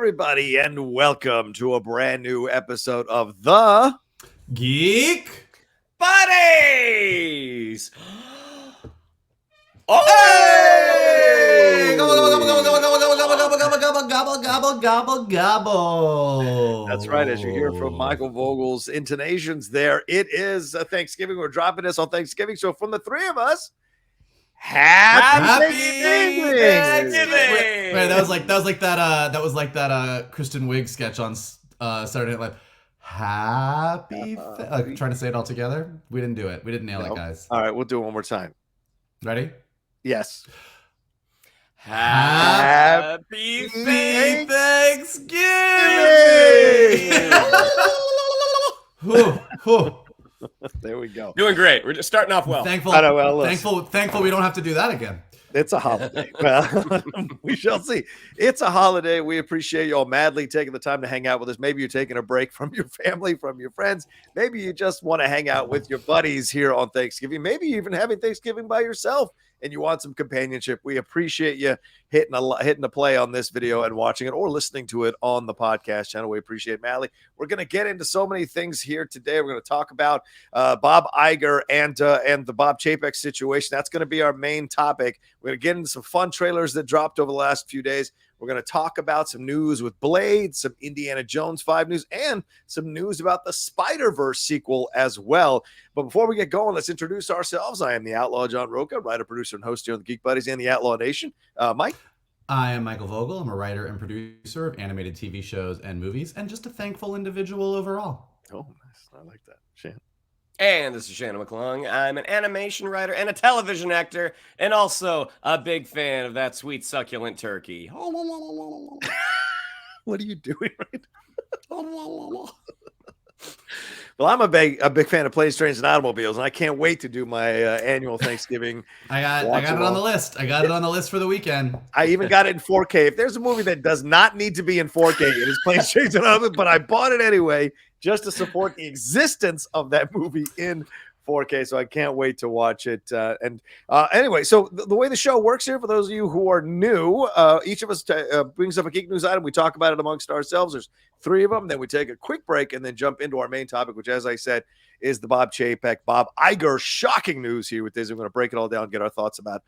everybody, and welcome to a brand new episode of the Geek Buddies. Oh! Hey! Gobble. That's right. As you hear from Michael Vogel's intonations there, it is Thanksgiving. We're dropping this on Thanksgiving. So from the three of us, Happy Thanksgiving! Wait, that was like that Kristen Wiig sketch on Saturday Night Live. Trying to say it all together. We didn't do it. We didn't nail it, guys. All right, we'll do it one more time. Ready? Yes. Happy Thanksgiving! There we go. Doing great. We're just starting off well. Thankful we don't have to do that again. It's a holiday. Well, we shall see. It's a holiday. We appreciate you all madly taking the time to hang out with us. Maybe you're taking a break from your family, from your friends. Maybe you just want to hang out with your buddies here on Thanksgiving. Maybe you're even having Thanksgiving by yourself and you want some companionship. We appreciate you hitting a play on this video and watching it or listening to it on the podcast channel. We appreciate it, madly. We're going to get into so many things here today. We're going to talk about Bob Iger and the Bob Chapek situation. That's going to be our main topic. We're going to get into some fun trailers that dropped over the last few days. We're going to talk about some news with Blade, some Indiana Jones 5 news, and some news about the Spider-Verse sequel as well. But before we get going, let's introduce ourselves. I am the Outlaw John Rocha, writer, producer, and host here on the Geek Buddies and the Outlaw Nation. Mike? I am Michael Vogel. I'm a writer and producer of animated TV shows and movies, and just a thankful individual overall. Oh, nice. I like that. Shannon? And this is Shannon McClung. I'm an animation writer and a television actor, and also a big fan of that sweet succulent turkey. What are you doing right now? Well, I'm a big fan of planes, trains, and automobiles, and I can't wait to do my annual Thanksgiving. I got it on the list. I got it on the list for the weekend. I even got it in 4K. If there's a movie that does not need to be in 4K, it is Planes, Trains, and Automobiles, but I bought it anyway just to support the existence of that movie in 4K, so I can't wait to watch it. Anyway, so the way the show works here, for those of you who are new, each of us brings up a geek news item. We talk about it amongst ourselves. There's three of them. Then we take a quick break and then jump into our main topic, which, as I said, is the Bob Chapek, Bob Iger shocking news here with this. We're going to break it all down and get our thoughts about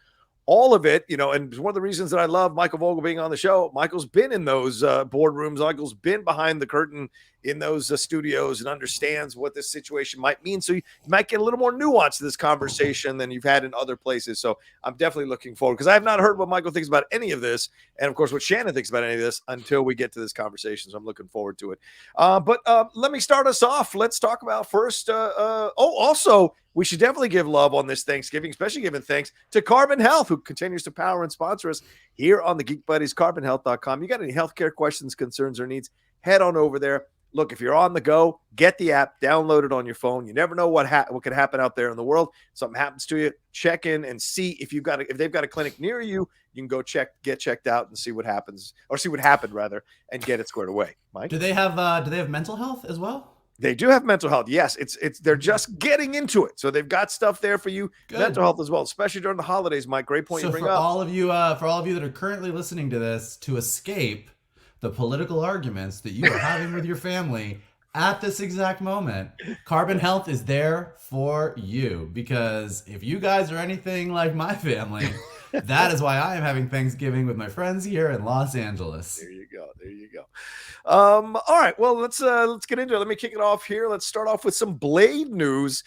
all of it, and one of the reasons that I love Michael Vogel being on the show. Michael's been in those boardrooms. Michael's been behind the curtain in those studios and understands what this situation might mean. So you might get a little more nuance to this conversation than you've had in other places. So I'm definitely looking forward, because I have not heard what Michael thinks about any of this, and of course what Shannon thinks about any of this until we get to this conversation. So I'm looking forward to it. But let me start us off. Let's talk about first. Also, we should definitely give love on this Thanksgiving, especially giving thanks to Carbon Health, who continues to power and sponsor us here on the Geek Buddies, carbonhealth.com. You got any healthcare questions, concerns, or needs, head on over there. Look, if you're on the go, get the app, download it on your phone. You never know what could happen out there in the world. Something happens to you, check in and see if they've got a clinic near you. You can go get checked out and see what happens, or see what happened rather, and get it squared away. Mike, do they have mental health as well? They do have mental health. Yes, they're just getting into it. So they've got stuff there for you, Good. Mental health as well, especially during the holidays, Mike. Great point you bring up. For all of you that are currently listening to this, to escape the political arguments that you are having with your family at this exact moment, Carbon Health is there for you. Because if you guys are anything like my family, that is why I am having Thanksgiving with my friends here in Los Angeles. There you go. All right. Well, let's get into it. Let me kick it off here. Let's start off with some Blade news.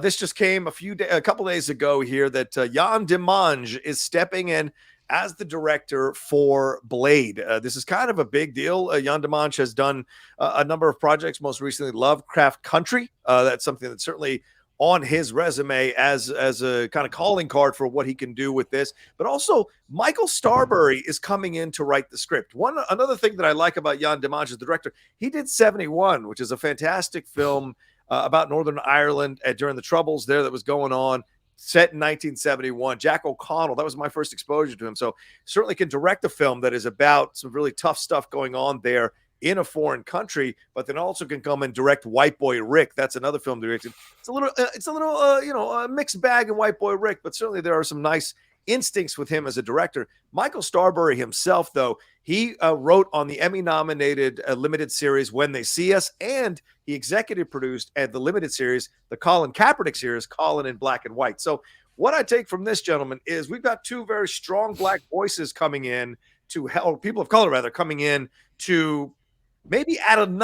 This just came a couple days ago here that Yann Damange is stepping in as the director for Blade. This is kind of a big deal. Yann Damange has done a number of projects, most recently Lovecraft Country. That's something that's certainly on his resume as a kind of calling card for what he can do with this. But also, Michael Starbury is coming in to write the script. Another thing that I like about Yann Damange as the director, he did 71, which is a fantastic film about Northern Ireland during the Troubles there that was going on, set in 1971. Jack O'Connell, that was my first exposure to him. So certainly can direct a film that is about some really tough stuff going on there in a foreign country, but then also can come and direct White Boy Rick. That's another film directed. It's a little mixed bag in White Boy Rick, but certainly there are some nice instincts with him as a director. Michael Starbury himself, though, he wrote on the Emmy-nominated limited series When They See Us, and he executive produced at the limited series, the Colin Kaepernick series, Colin in Black and White. So what I take from this, gentlemen, is we've got two very strong black voices coming in to help, people of color rather, coming in to maybe add an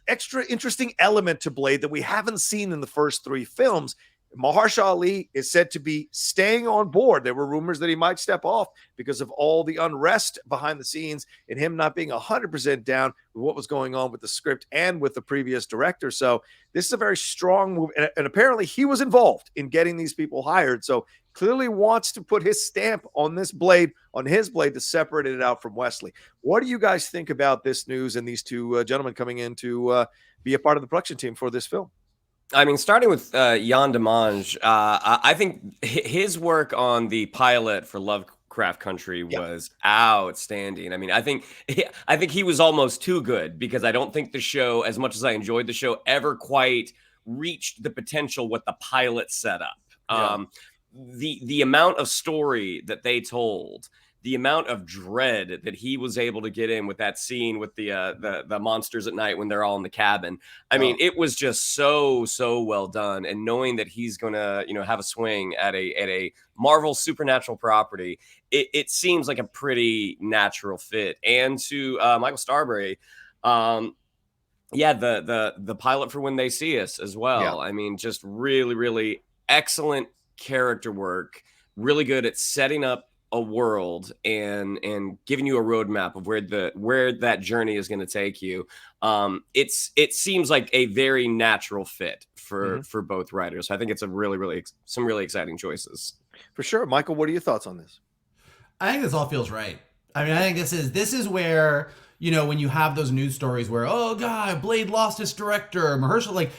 extra interesting element to Blade that we haven't seen in the first three films. Mahershala Ali is said to be staying on board. There were rumors that he might step off because of all the unrest behind the scenes and him not being 100% down with what was going on with the script and with the previous director. So this is a very strong move. And apparently he was involved in getting these people hired. So clearly wants to put his stamp on this Blade, on his Blade, to separate it out from Wesley. What do you guys think about this news and these two gentlemen coming in to be a part of the production team for this film? I mean, starting with Yann Damange, I think his work on the pilot for Lovecraft Country was outstanding. I mean, I think he was almost too good, because I don't think the show, as much as I enjoyed the show, ever quite reached the potential what the pilot set up. The amount of story that they told, the amount of dread that he was able to get in with that scene with the monsters at night when they're all in the cabin. I mean, it was just so well done. And knowing that he's gonna, have a swing at a Marvel supernatural property, it seems like a pretty natural fit. And to Michael Starbury, the pilot for When They See Us as well. Yeah. I mean, just really excellent character work, really good at setting up a world and giving you a roadmap of where that journey is going to take you. It seems like a very natural fit for both writers. So I think it's some really exciting choices. For sure. Michael, what are your thoughts on this? I think this all feels right. I mean, I think this is where, when you have those news stories where, oh God, Blade lost its director, Mahershala,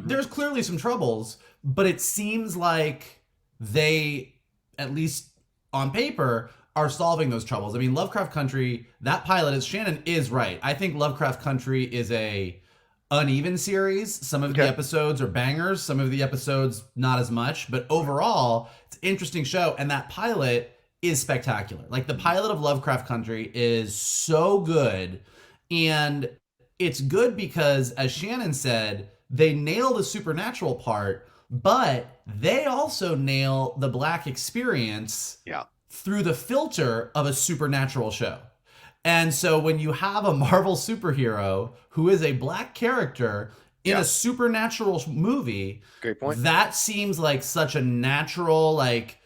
there's clearly some troubles, but it seems like they, at least on paper, are solving those troubles. I mean, Lovecraft Country, that pilot, as Shannon is right. I think Lovecraft Country is a uneven series. Some of the episodes are bangers, some of the episodes not as much, but overall, it's an interesting show. And that pilot is spectacular. Like, the pilot of Lovecraft Country is so good. And it's good because, as Shannon said, they nail the supernatural part, but they also nail the black experience through the filter of a supernatural show. And so when you have a Marvel superhero who is a black character in a supernatural movie, great point. That seems like such a natural, like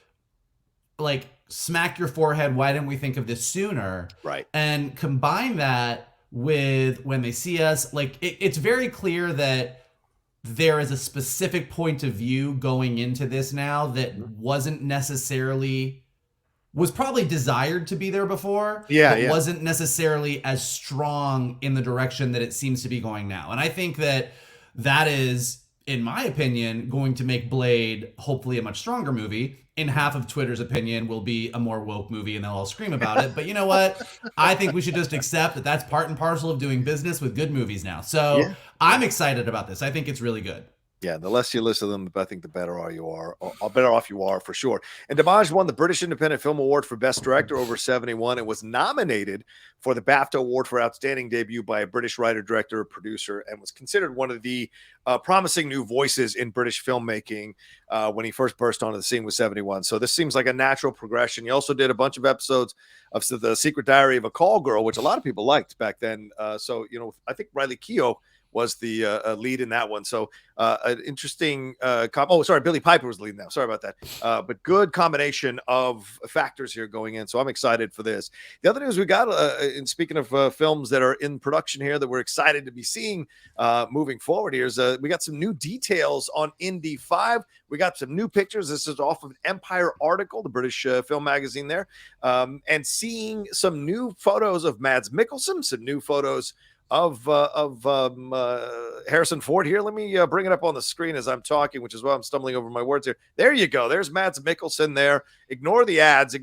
smack your forehead, why didn't we think of this sooner? Right. And combine that with When They See Us, it's very clear that there is a specific point of view going into this now that was probably desired to be there before, but wasn't necessarily as strong in the direction that it seems to be going now. And I think that is, in my opinion, going to make Blade hopefully a much stronger movie. In half of Twitter's opinion, will be a more woke movie, and they'll all scream about it. But you know what? I think we should just accept that that's part and parcel of doing business with good movies now. So I'm excited about this. I think it's really good. Yeah, the less you listen to them, I think the better off you are for sure. And Demange won the British Independent Film Award for Best Director over 71 and was nominated for the BAFTA Award for Outstanding Debut by a British writer, director, producer, and was considered one of the promising new voices in British filmmaking when he first burst onto the scene with 71. So this seems like a natural progression. He also did a bunch of episodes of The Secret Diary of a Call Girl, which a lot of people liked back then. I think Riley Keough was the lead in that one. So an interesting Billy Piper was the lead now. Sorry about that. But good combination of factors here going in. So I'm excited for this. The other news we got, in speaking of films that are in production here that we're excited to be seeing moving forward here, is we got some new details on Indy 5. We got some new pictures. This is off of an Empire article, the British film magazine there, and seeing some new photos of Mads Mikkelsen, some new photos of Harrison Ford here. Let me bring it up on the screen as I'm talking, which is why I'm stumbling over my words here. There you go. There's Mads Mikkelsen there. Ignore the ads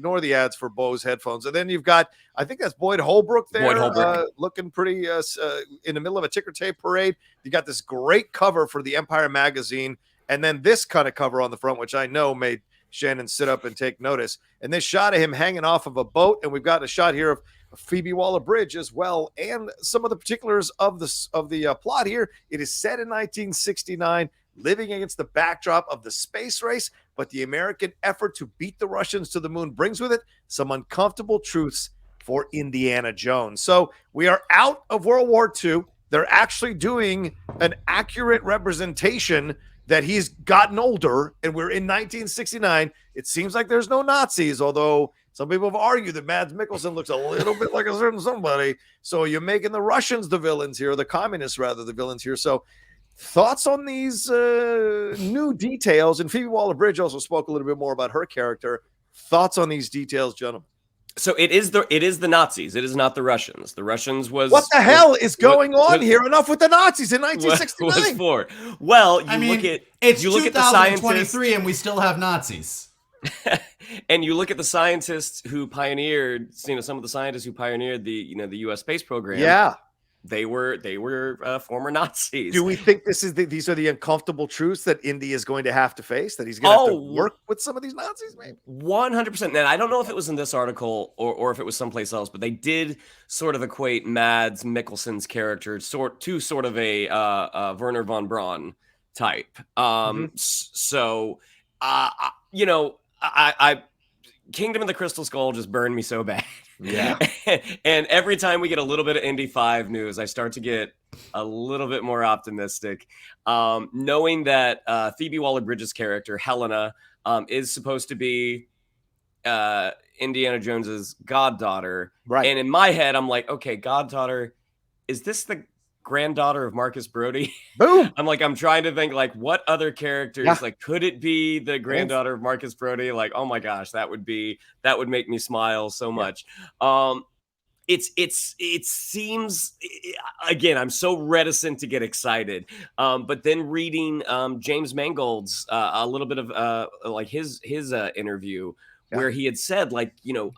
for Bose headphones. And then you've got, I think that's Boyd Holbrook there, looking pretty in the middle of a ticker tape parade. You got this great cover for the Empire magazine, and then this kind of cover on the front, which I know made Shannon, sit up and take notice. And this shot of him hanging off of a boat, and we've got a shot here of Phoebe Waller-Bridge as well, and some of the particulars of the plot here. It is set in 1969, living against the backdrop of the space race, but the American effort to beat the Russians to the moon brings with it some uncomfortable truths for Indiana Jones. So we are out of World War II. They're actually doing an accurate representation that he's gotten older, and we're in 1969. It seems like there's no Nazis, although some people have argued that Mads Mikkelsen looks a little bit like a certain somebody. So you're making the Russians the villains here, the communists rather, the villains here. So thoughts on these new details? And Phoebe Waller-Bridge also spoke a little bit more about her character. Thoughts on these details, gentlemen? So it is the Nazis. It is not the Russians. The Russians was what the hell is going on here? Enough with the Nazis in 1969. Was for well, it's you look at the 2023 and we still have Nazis. And you look at the scientists who pioneered, some of the scientists who pioneered the U.S. space program. Yeah. They were former Nazis. Do we think these are the uncomfortable truths that Indy is going to have to face? That he's going to have to work with some of these Nazis, maybe? 100%. And I don't know if it was in this article or if it was someplace else, but they did sort of equate Mads Mikkelsen's character to sort of a Werner von Braun type. So, I Kingdom of the Crystal Skull just burned me so bad. Yeah. And every time we get a little bit of Indy 5 news, I start to get a little bit more optimistic. Knowing that Phoebe Waller-Bridge's character, Helena, is supposed to be Indiana Jones's goddaughter. Right. And in my head, I'm like, okay, goddaughter, is this the granddaughter of Marcus Brody? Boom. I'm trying to think like what other characters, like, could it be the granddaughter of Marcus Brody? Like, oh my gosh, that would make me smile so much. It seems, again, I'm so reticent to get excited. But then reading James Mangold's a little bit of like his interview where he had said, like,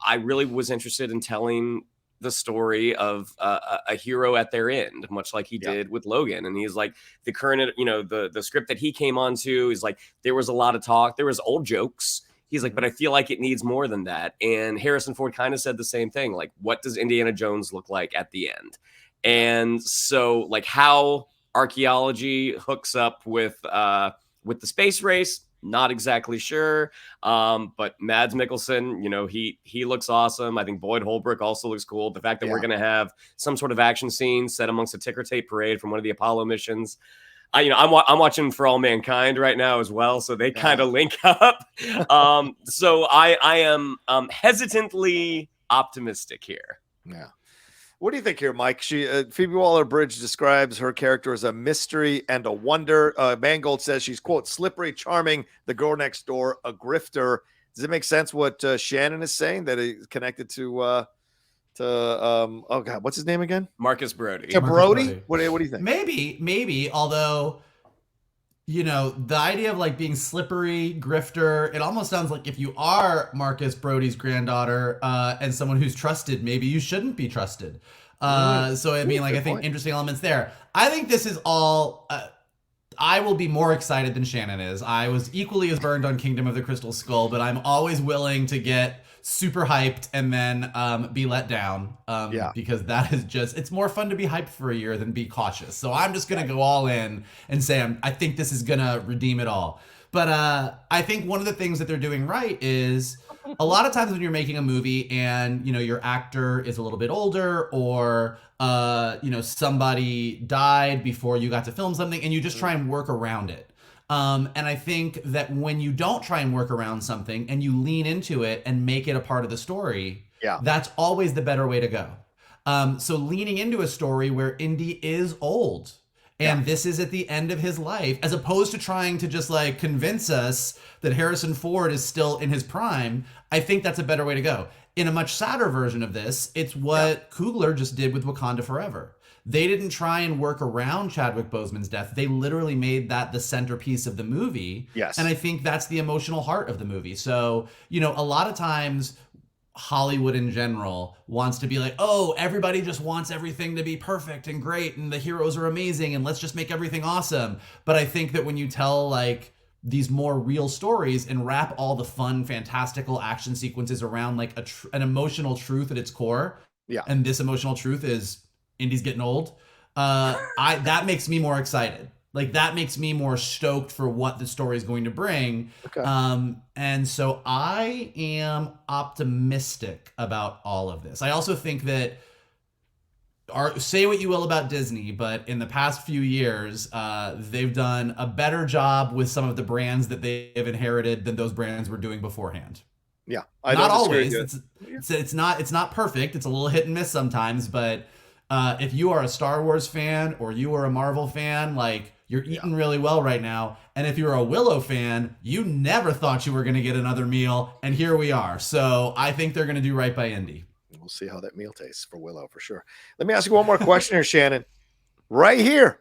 I really was interested in telling the story of a hero at their end, much like he did with Logan. And he's like, the current, the script that he came onto is like, there was a lot of talk, there was old jokes. He's like, but I feel like it needs more than that. And Harrison Ford kind of said the same thing. Like, what does Indiana Jones look like at the end? And so, like, how archaeology hooks up with the space race, not exactly sure. But Mads Mikkelsen, he looks awesome. I think Boyd Holbrook also looks cool. The fact that we're going to have some sort of action scene set amongst a ticker tape parade from one of the Apollo missions. I'm watching For All Mankind right now as well, so they kind of link up. So I am hesitantly optimistic here. Yeah. What do you think here, Mike? Phoebe Waller-Bridge describes her character as a mystery and a wonder. Mangold says she's, quote, slippery, charming, the girl next door, a grifter. Does it make sense what Shannon is saying, that it's connected to oh God, what's his name again? Marcus Brody. To Brody? What do you think? Maybe, although, the idea of like being slippery, grifter, it almost sounds like if you are Marcus Brody's granddaughter and someone who's trusted, maybe you shouldn't be trusted. So I mean, I think interesting elements there. I think this is all, I will be more excited than Shannon is. I was equally as burned on Kingdom of the Crystal Skull, but I'm always willing to get super hyped and then be let down because that is just, it's more fun to be hyped for a year than be cautious. So I'm just gonna go all in and say I think this is gonna redeem it all. But I think one of the things that they're doing right is a lot of times when you're making a movie and your actor is a little bit older or somebody died before you got to film something and you just try and work around it. And I think that when you don't try and work around something and you lean into it and make it a part of the story, that's always the better way to go. So leaning into a story where Indy is old and this is at the end of his life, as opposed to trying to just like convince us that Harrison Ford is still in his prime, I think that's a better way to go. In a much sadder version of this, it's what Coogler just did with Wakanda Forever. They didn't try and work around Chadwick Boseman's death. They literally made that the centerpiece of the movie. Yes. And I think that's the emotional heart of the movie. So, a lot of times Hollywood in general wants to be like, oh, everybody just wants everything to be perfect and great and the heroes are amazing and let's just make everything awesome. But I think that when you tell like these more real stories and wrap all the fun, fantastical action sequences around like an emotional truth at its core. Yeah. And this emotional truth is Indy's getting old. That makes me more excited. Like that makes me more stoked for what the story is going to bring. Okay. And so I am optimistic about all of this. I also think that say what you will about Disney, but in the past few years, they've done a better job with some of the brands that they have inherited than those brands were doing beforehand. Yeah, not always. It's not perfect. It's a little hit and miss sometimes. But if you are a Star Wars fan or you are a Marvel fan, like you're eating really well right now. And if you're a Willow fan, you never thought you were going to get another meal, and here we are. So I think they're going to do right by Indy. We'll see how that meal tastes for Willow for sure. Let me ask you one more question here, Shannon. Right here,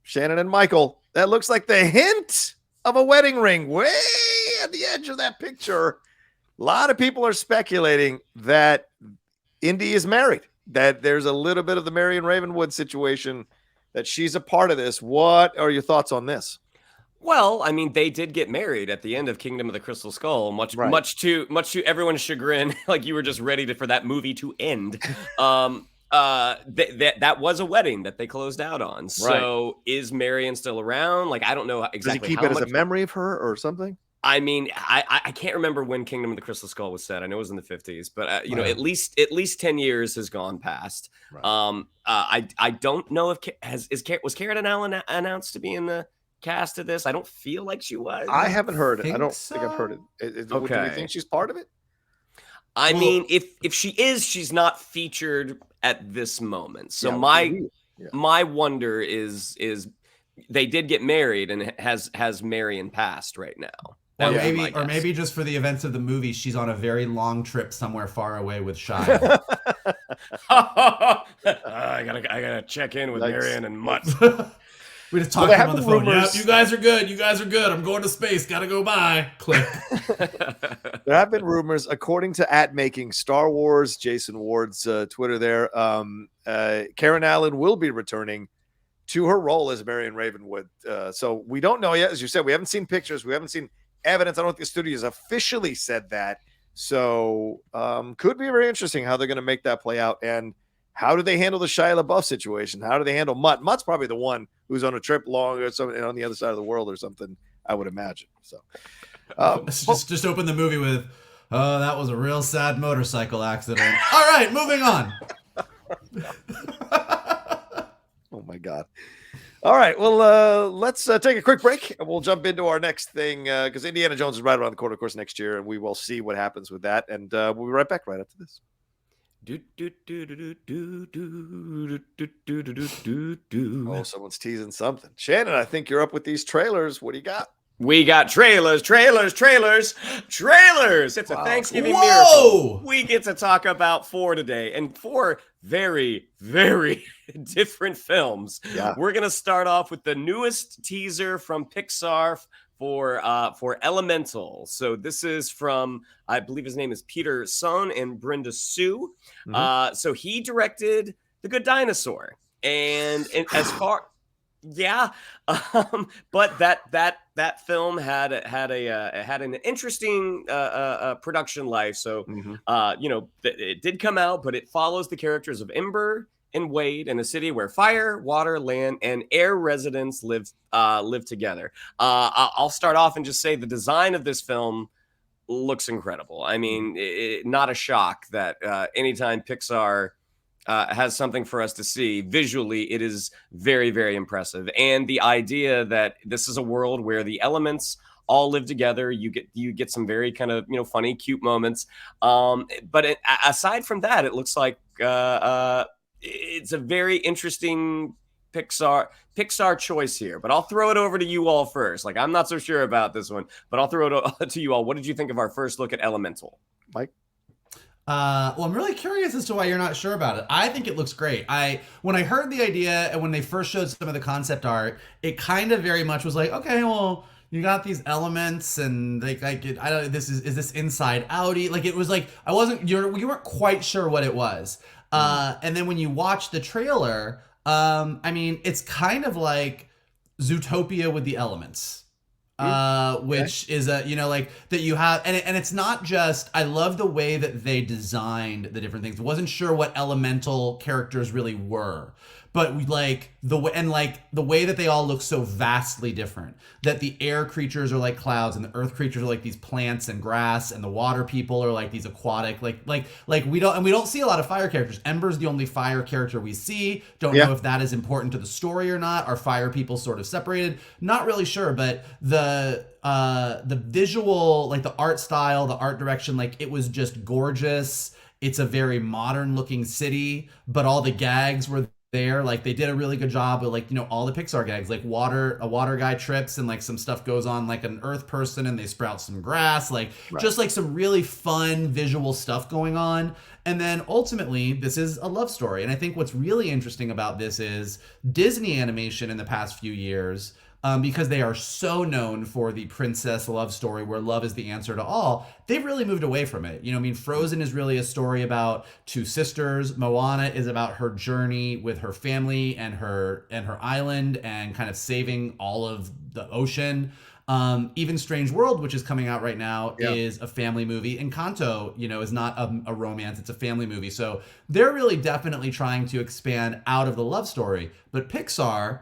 Shannon and Michael, that looks like the hint of a wedding ring way at the edge of that picture. A lot of people are speculating that Indy is married, that there's a little bit of the Marion Ravenwood situation, that she's a part of this. What are your thoughts on this? Well, I methat they did get married at the end of Kingdom of the Crystal Skull, much to everyone's chagrin. Like you were just ready for that movie to end. That was a wedding that they closed out on. So is Marion still around? Like I don't know exactly. Does he keep it as a memory of her or something? I can't remember when Kingdom of the Crystal Skull was set. I know it was in the 50s, but at least 10 years has gone past. Right. I don't know if was Karen Allen announced to be in the cast of this. I don't feel like she was. I haven't heard it. I don't so. think I've heard it. Okay. Do we think she's part of it? I mean, if she is, she's not featured at this moment. So my wonder is they did get married, and has Marion passed right now? Or maybe just for the events of the movie, she's on a very long trip somewhere far away with Shia. I gotta check in with Marion and Mutt. We just talked to him on the phone. Yep, you guys are good. You guys are good. I'm going to space. Gotta go by. Click. There have been rumors, according to @making Star Wars, Jason Ward's Twitter there. Karen Allen will be returning to her role as Marion Ravenwood. So we don't know yet. As you said, we haven't seen pictures. We haven't seen evidence. I don't think the studio has officially said that. So could be very interesting how they're going to make that play out. And how do they handle the Shia LaBeouf situation? How do they handle Mutt? Mutt's probably the one who's on a trip long or something on the other side of the world or something, I would imagine. So just open the movie with, oh, that was a real sad motorcycle accident. All right, moving on. Oh my God. All right. Well, let's take a quick break and we'll jump into our next thing because Indiana Jones is right around the corner, of course, next year, and we will see what happens with that. And we'll be right back right after this. Oh, someone's teasing something. Shannon, I think you're up with these trailers. What do you got? We got trailers. It's a Thanksgiving miracle. We get to talk about 4 today, and 4 very, very different films. Yeah. We're going to start off with the newest teaser from Pixar for Elemental. So this is from, I believe his name is Peter Sohn and Brenda Sue. Mm-hmm. So he directed The Good Dinosaur. And as far... Yeah, but that film had an interesting production life. So it did come out, but it follows the characters of Ember and Wade in a city where fire, water, land, and air residents live together. I'll start off and just say the design of this film looks incredible. I mean, not a shock that anytime Pixar has something for us to see visually, it is very, very impressive. And the idea that this is a world where the elements all live together, you get some very kind of funny, cute moments. But aside from that, it looks like it's a very interesting Pixar choice here. But I'll throw it over to you all first. Like, I'm not so sure about this one, but I'll throw it to you all. What did you think of our first look at Elemental, Mike? Well, I'm really curious as to why you're not sure about it. I think it looks great. When I heard the idea and when they first showed some of the concept art, it kind of very much was like, okay, well, you got these elements and is this Inside Outy? Like, it was like, you weren't quite sure what it was. And then when you watch the trailer, I mean, it's kind of like Zootopia with the elements. which is a, like that you have, and it's not just, I love the way that they designed the different things. I wasn't sure what elemental characters really were, but we like the way that they all look so vastly different, that the air creatures are like clouds and the earth creatures are like these plants and grass, and the water people are like these aquatic, like we don't see a lot of fire characters. Ember's the only fire character we see. Don't know if that is important to the story or not. Are fire people sort of separated? Not really sure, but the visual, like the art style, the art direction, like it was just gorgeous. It's a very modern looking city, but all the gags were there. Like they did a really good job with, like, all the Pixar gags, like a water guy trips and like some stuff goes on like an earth person and they sprout some grass, like just like some really fun visual stuff going on. And then ultimately this is a love story. And I think what's really interesting about this is Disney animation in the past few years, because they are so known for the princess love story where love is the answer to all, they've really moved away from it. Frozen is really a story about two sisters. Moana is about her journey with her family and her island and kind of saving all of the ocean. Even Strange World, which is coming out right now, is a family movie. Encanto, is not a romance, it's a family movie. So they're really definitely trying to expand out of the love story. But Pixar,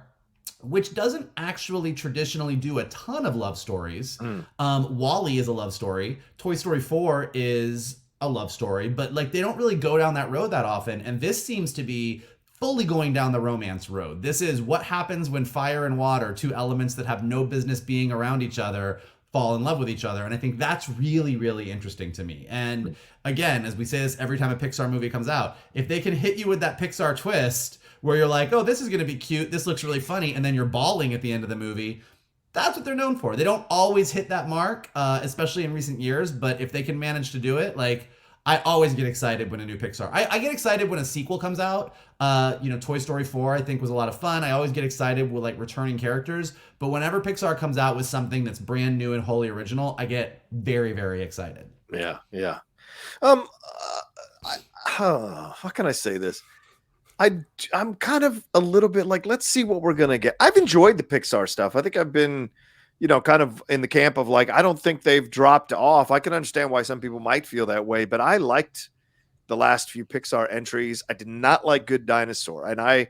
which doesn't actually traditionally do a ton of love stories. WALL-E is a love story. Toy Story 4 is a love story, but like they don't really go down that road that often. And this seems to be fully going down the romance road. This is what happens when fire and water, two elements that have no business being around each other, fall in love with each other. And I think that's really, really interesting to me. And again, as we say this every time a Pixar movie comes out, if they can hit you with that Pixar twist where you're like, oh, this is going to be cute, this looks really funny, and then you're bawling at the end of the movie, that's what they're known for. They don't always hit that mark, especially in recent years, but if they can manage to do it, like, I always get excited when a new Pixar. I get excited when a sequel comes out. Toy Story 4 I think was a lot of fun. I always get excited with like returning characters. But whenever Pixar comes out with something that's brand new and wholly original, I get very, very excited. Yeah. How can I say this? I'm kind of a little bit like, let's see what we're gonna get. I've enjoyed the Pixar stuff. I think I've been, kind of in the camp of like, I don't think they've dropped off. I can understand why some people might feel that way, but I liked the last few Pixar entries. I did not like Good Dinosaur, and I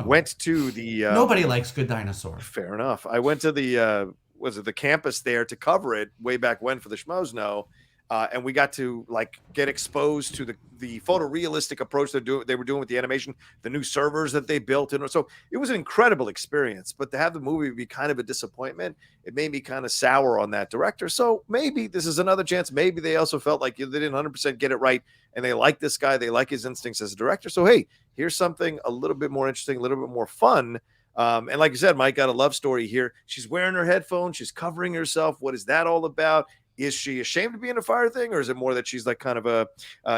went to the nobody likes Good Dinosaur. Fair enough. I went to the the campus there to cover it way back when for the Schmoes Know. And we got to like get exposed to the photorealistic approach they were doing with the animation, the new servers that they built. And so it was an incredible experience, but to have the movie be kind of a disappointment, it made me kind of sour on that director. So maybe this is another chance. Maybe they also felt like they didn't 100% get it right. And they like this guy. They like his instincts as a director. So, hey, here's something a little bit more interesting, a little bit more fun. And like you said, Mike, got a love story here. She's wearing her headphones. She's covering herself. What is that all about? Is she ashamed to be in a fire thing, or is it more that she's like kind of a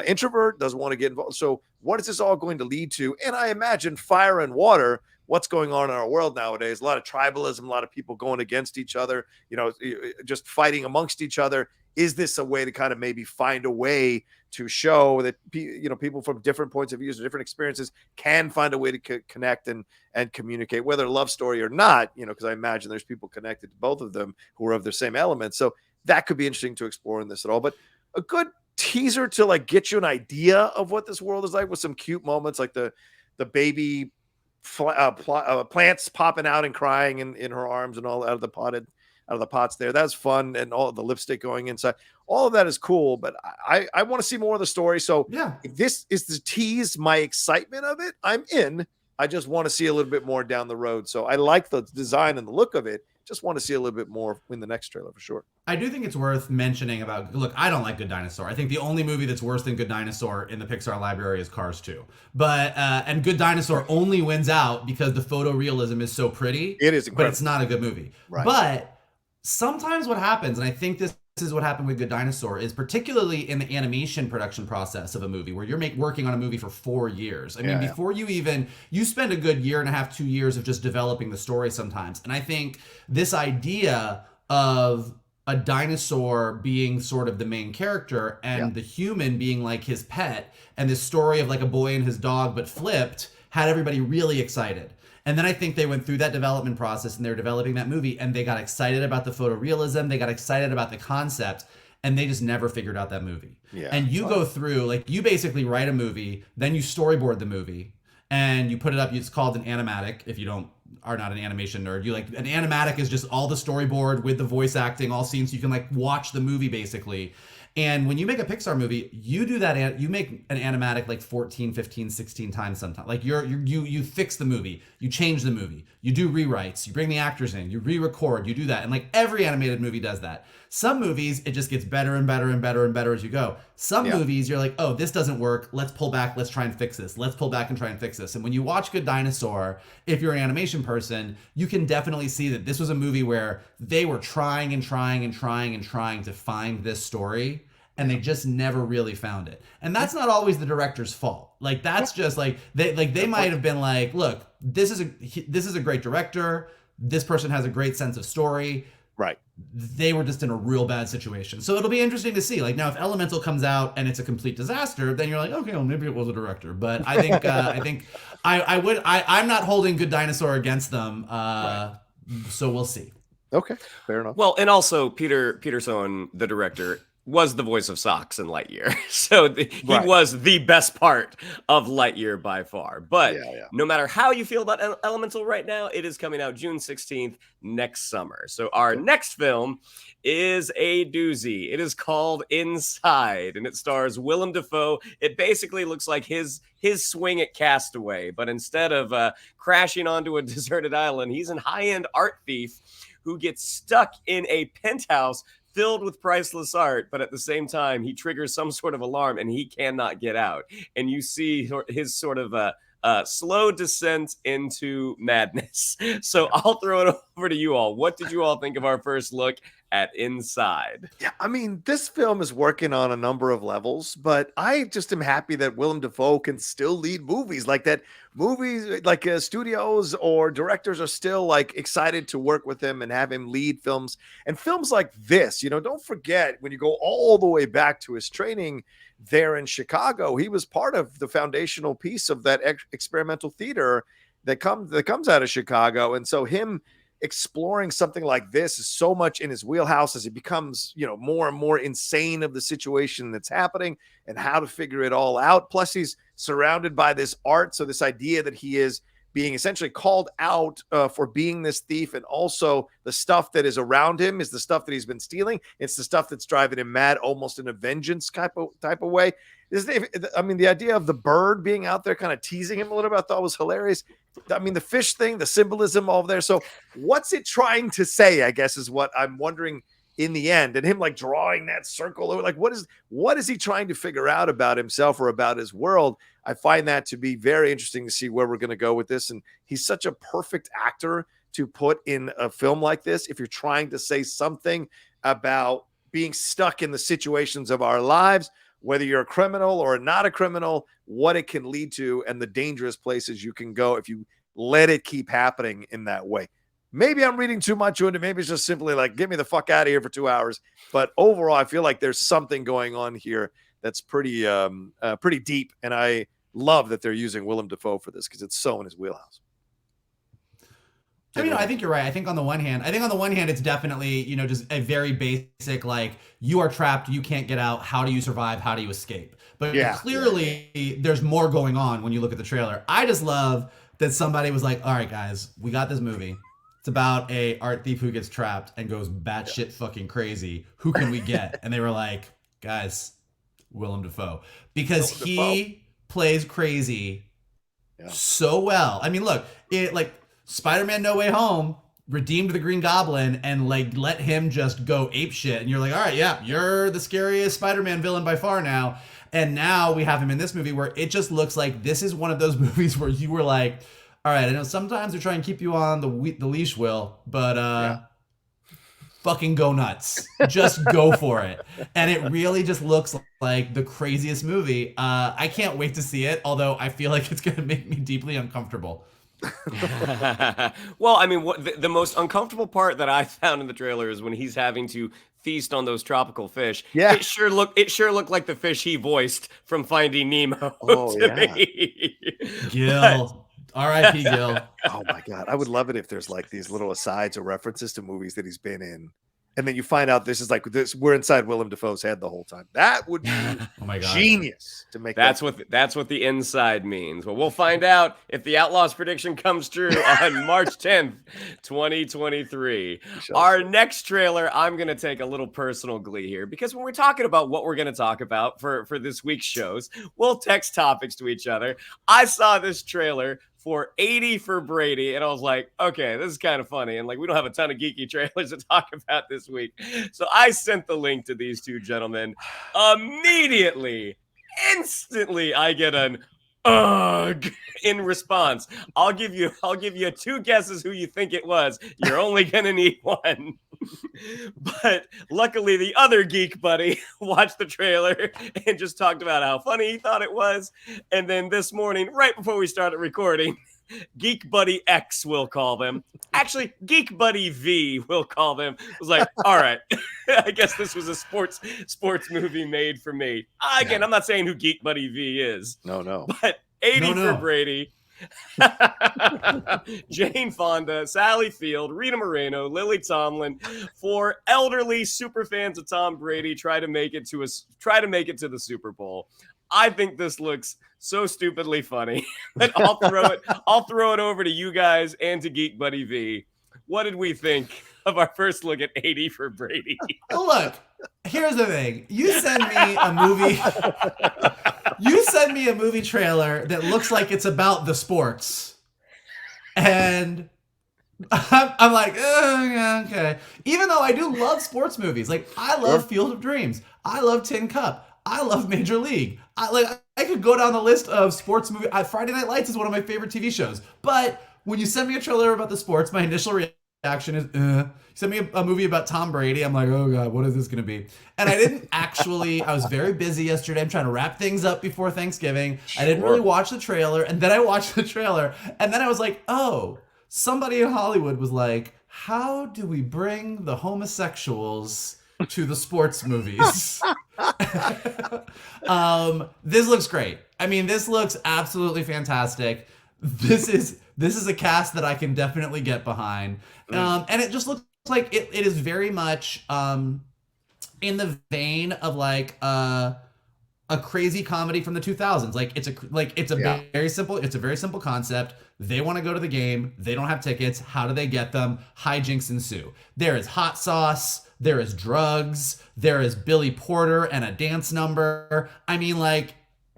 introvert, doesn't want to get involved? So what is this all going to lead to? And I imagine fire and water, what's going on in our world nowadays, a lot of tribalism, a lot of people going against each other, just fighting amongst each other. Is this a way to kind of maybe find a way to show that, people from different points of views or different experiences can find a way to connect and communicate, whether a love story or not, because I imagine there's people connected to both of them who are of the same element. So that could be interesting to explore in this at all, but a good teaser to like get you an idea of what this world is like with some cute moments, like the baby plants popping out and crying in her arms and all out of the pots there. That's fun. And all the lipstick going inside, all of that is cool, but I want to see more of the story. So if this is to tease my excitement of it, I'm in. I just want to see a little bit more down the road. So I like the design and the look of it. Just want to see a little bit more in the next trailer for sure. I do think it's worth mentioning look, I don't like Good Dinosaur. I think the only movie that's worse than Good Dinosaur in the Pixar library is Cars 2. But, and Good Dinosaur only wins out because the photorealism is so pretty. It is incredible. But it's not a good movie. Right. But sometimes what happens, and I think this is what happened with Good Dinosaur, is particularly in the animation production process of a movie where you're working on a movie for 4 years. I mean, before you spend a good year and a half, 2 years of just developing the story sometimes. And I think this idea of a dinosaur being sort of the main character and the human being like his pet, and this story of like a boy and his dog but flipped, had everybody really excited. And then I think they went through that development process and they were developing that movie and they got excited about the photorealism, they got excited about the concept, and they just never figured out that movie. Yeah. And you go through, like, you basically write a movie, then you storyboard the movie, and you put it up. It's called an animatic. If you are not an animation nerd, you like an animatic is just all the storyboard with the voice acting, all scenes. So you can like watch the movie basically. And when you make a Pixar movie, you do that. You make an animatic like 14, 15, 16 times sometimes. Like you fix the movie, you change the movie, you do rewrites, you bring the actors in, you re-record, you do that. And like every animated movie does that. Some movies, it just gets better and better and better and better as you go. Some movies, you're like, oh, this doesn't work. Let's pull back. Let's try and fix this. Let's pull back and try and fix this. And when you watch Good Dinosaur, if you're an animation person, you can definitely see that this was a movie where they were trying and trying and trying and trying to find this story, and they just never really found it. And that's not always the director's fault. Like that's just like they might have been like, look, this is a great director. This person has a great sense of story. Right. They were just in a real bad situation. So it'll be interesting to see. Like now, if Elemental comes out and it's a complete disaster, then you're like, okay, well, maybe it was a director. But I think I'm not holding Good Dinosaur against them. So we'll see. Okay, fair enough. Well, and also Peter Peterson, the director, was the voice of Socks in Lightyear. So he was the best part of Lightyear by far. But no matter how you feel about Elemental right now, it is coming out June 16th next summer. So our next film is a doozy. It is called Inside, and it stars Willem Dafoe. It basically looks like his swing at Castaway, but instead of crashing onto a deserted island, he's an high-end art thief who gets stuck in a penthouse filled with priceless art, but at the same time, he triggers some sort of alarm and he cannot get out. And you see his sort of slow descent into madness. So I'll throw it over to you all. What did you all think of our first look at Inside? Yeah, I mean, this film is working on a number of levels, but I just am happy that Willem Dafoe can still lead movies like that. Movies like studios or directors are still like excited to work with him and have him lead films, and films like this. You know, don't forget when you go all the way back to his training there in Chicago, he was part of the foundational piece of that experimental theater that comes out of Chicago, and so him exploring something like this is so much in his wheelhouse as he becomes, you know, more and more insane of the situation that's happening and how to figure it all out. Plus, he's surrounded by this art. So this idea that he is being essentially called out for being this thief, and also the stuff that is around him is the stuff that he's been stealing. It's the stuff that's driving him mad, almost in a vengeance type of way. I mean, the idea of the bird being out there kind of teasing him a little bit, I thought was hilarious. I mean, the fish thing, the symbolism all there. So what's it trying to say, I guess, is what I'm wondering in the end. And him like drawing that circle, like what is he trying to figure out about himself or about his world? I find that to be very interesting to see where we're going to go with this. And he's such a perfect actor to put in a film like this. If you're trying to say something about being stuck in the situations of our lives, whether you're a criminal or not a criminal, what it can lead to and the dangerous places you can go if you let it keep happening in that way. Maybe I'm reading too much into it. Maybe it's just simply like, get me the fuck out of here for 2 hours. But overall, I feel like there's something going on here that's pretty deep. And I love that they're using Willem Dafoe for this because it's so in his wheelhouse. I mean, I think you're right. I think on the one hand, it's definitely, you know, just a very basic, like, you are trapped, you can't get out. How do you survive? How do you escape? But clearly there's more going on when you look at the trailer. I just love that somebody was like, all right, guys, we got this movie. It's about a art thief who gets trapped and goes batshit fucking crazy. Who can we get? And they were like, guys, Willem Dafoe. Because he plays crazy so well. I mean, look, Spider-Man No Way Home redeemed the Green Goblin and like let him just go apeshit. And you're like, all right, yeah, you're the scariest Spider-Man villain by far now. And now we have him in this movie where it just looks like this is one of those movies where you were like, all right, I know sometimes they're trying to keep you on the leash, Will, but fucking go nuts. Just go for it. And it really just looks like the craziest movie. I can't wait to see it, although I feel like it's going to make me deeply uncomfortable. Well, I mean, the most uncomfortable part that I found in the trailer is when he's having to feast on those tropical fish. Yeah, it sure looked like the fish he voiced from Finding Nemo to me. Gil, R.I.P. Gil. Oh my God. I would love it if there's like these little asides or references to movies that he's been in. And then you find out this is like this. We're inside Willem Dafoe's head the whole time. That would be Oh my God. genius to make. That's what the inside means. Well, we'll find out if the Outlaws prediction comes true on March 10th, 2023. Our next trailer, I'm going to take a little personal glee here because when we're talking about what we're going to talk about for this week's shows, we'll text topics to each other. I saw this trailer for 80 for Brady, and I was like, okay, this is kind of funny. And like, we don't have a ton of geeky trailers to talk about this week. So I sent the link to these two gentlemen. Immediately, instantly, I get an ugh in response. I'll give you two guesses who you think it was. You're only gonna need one. But luckily the other geek buddy watched the trailer and just talked about how funny he thought it was. And then this morning, right before we started recording, Geek Buddy X, we'll call them. Actually, Geek Buddy V, we'll call them. Was like, all right, I guess this was a sports movie made for me. Again, I'm not saying who Geek Buddy V is. No. But 80 for Brady. Jane Fonda, Sally Field, Rita Moreno, Lily Tomlin, for elderly super fans of Tom Brady, try to make it to the Super Bowl. I think this looks so stupidly funny that I'll throw it over to you guys and to Geek Buddy V. What did we think of our first look at 80 for Brady? Look, here's the thing. You send me a movie. You send me a movie trailer that looks like it's about the sports. And I'm like, yeah, okay. Even though I do love sports movies. Like, I love Field of Dreams. I love Tin Cup. I love Major League. I could go down the list of sports movies. Friday Night Lights is one of my favorite TV shows. But when you send me a trailer about the sports, my initial reaction is, You send me a movie about Tom Brady, I'm like, oh God, what is this going to be? And I didn't actually, I was very busy yesterday. I'm trying to wrap things up before Thanksgiving. I didn't really watch the trailer. And then I watched the trailer. And then I was like, oh, somebody in Hollywood was like, how do we bring the homosexuals to the sports movies? This looks great. I mean, this looks absolutely fantastic. This is a cast that I can definitely get behind. And it just looks like it is very much in the vein of like a crazy comedy from the 2000s. It's a very simple concept. They want to go to the game. They don't have tickets. How do they get them? Hijinks ensue. There is hot sauce. There is drugs. There is Billy Porter and a dance number. I mean, like,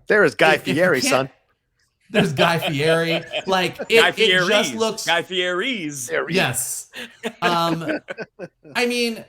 there is Guy Fieri, son. There's Guy Fieri. Like, it just looks... Guy Fieri's. Yes. I mean,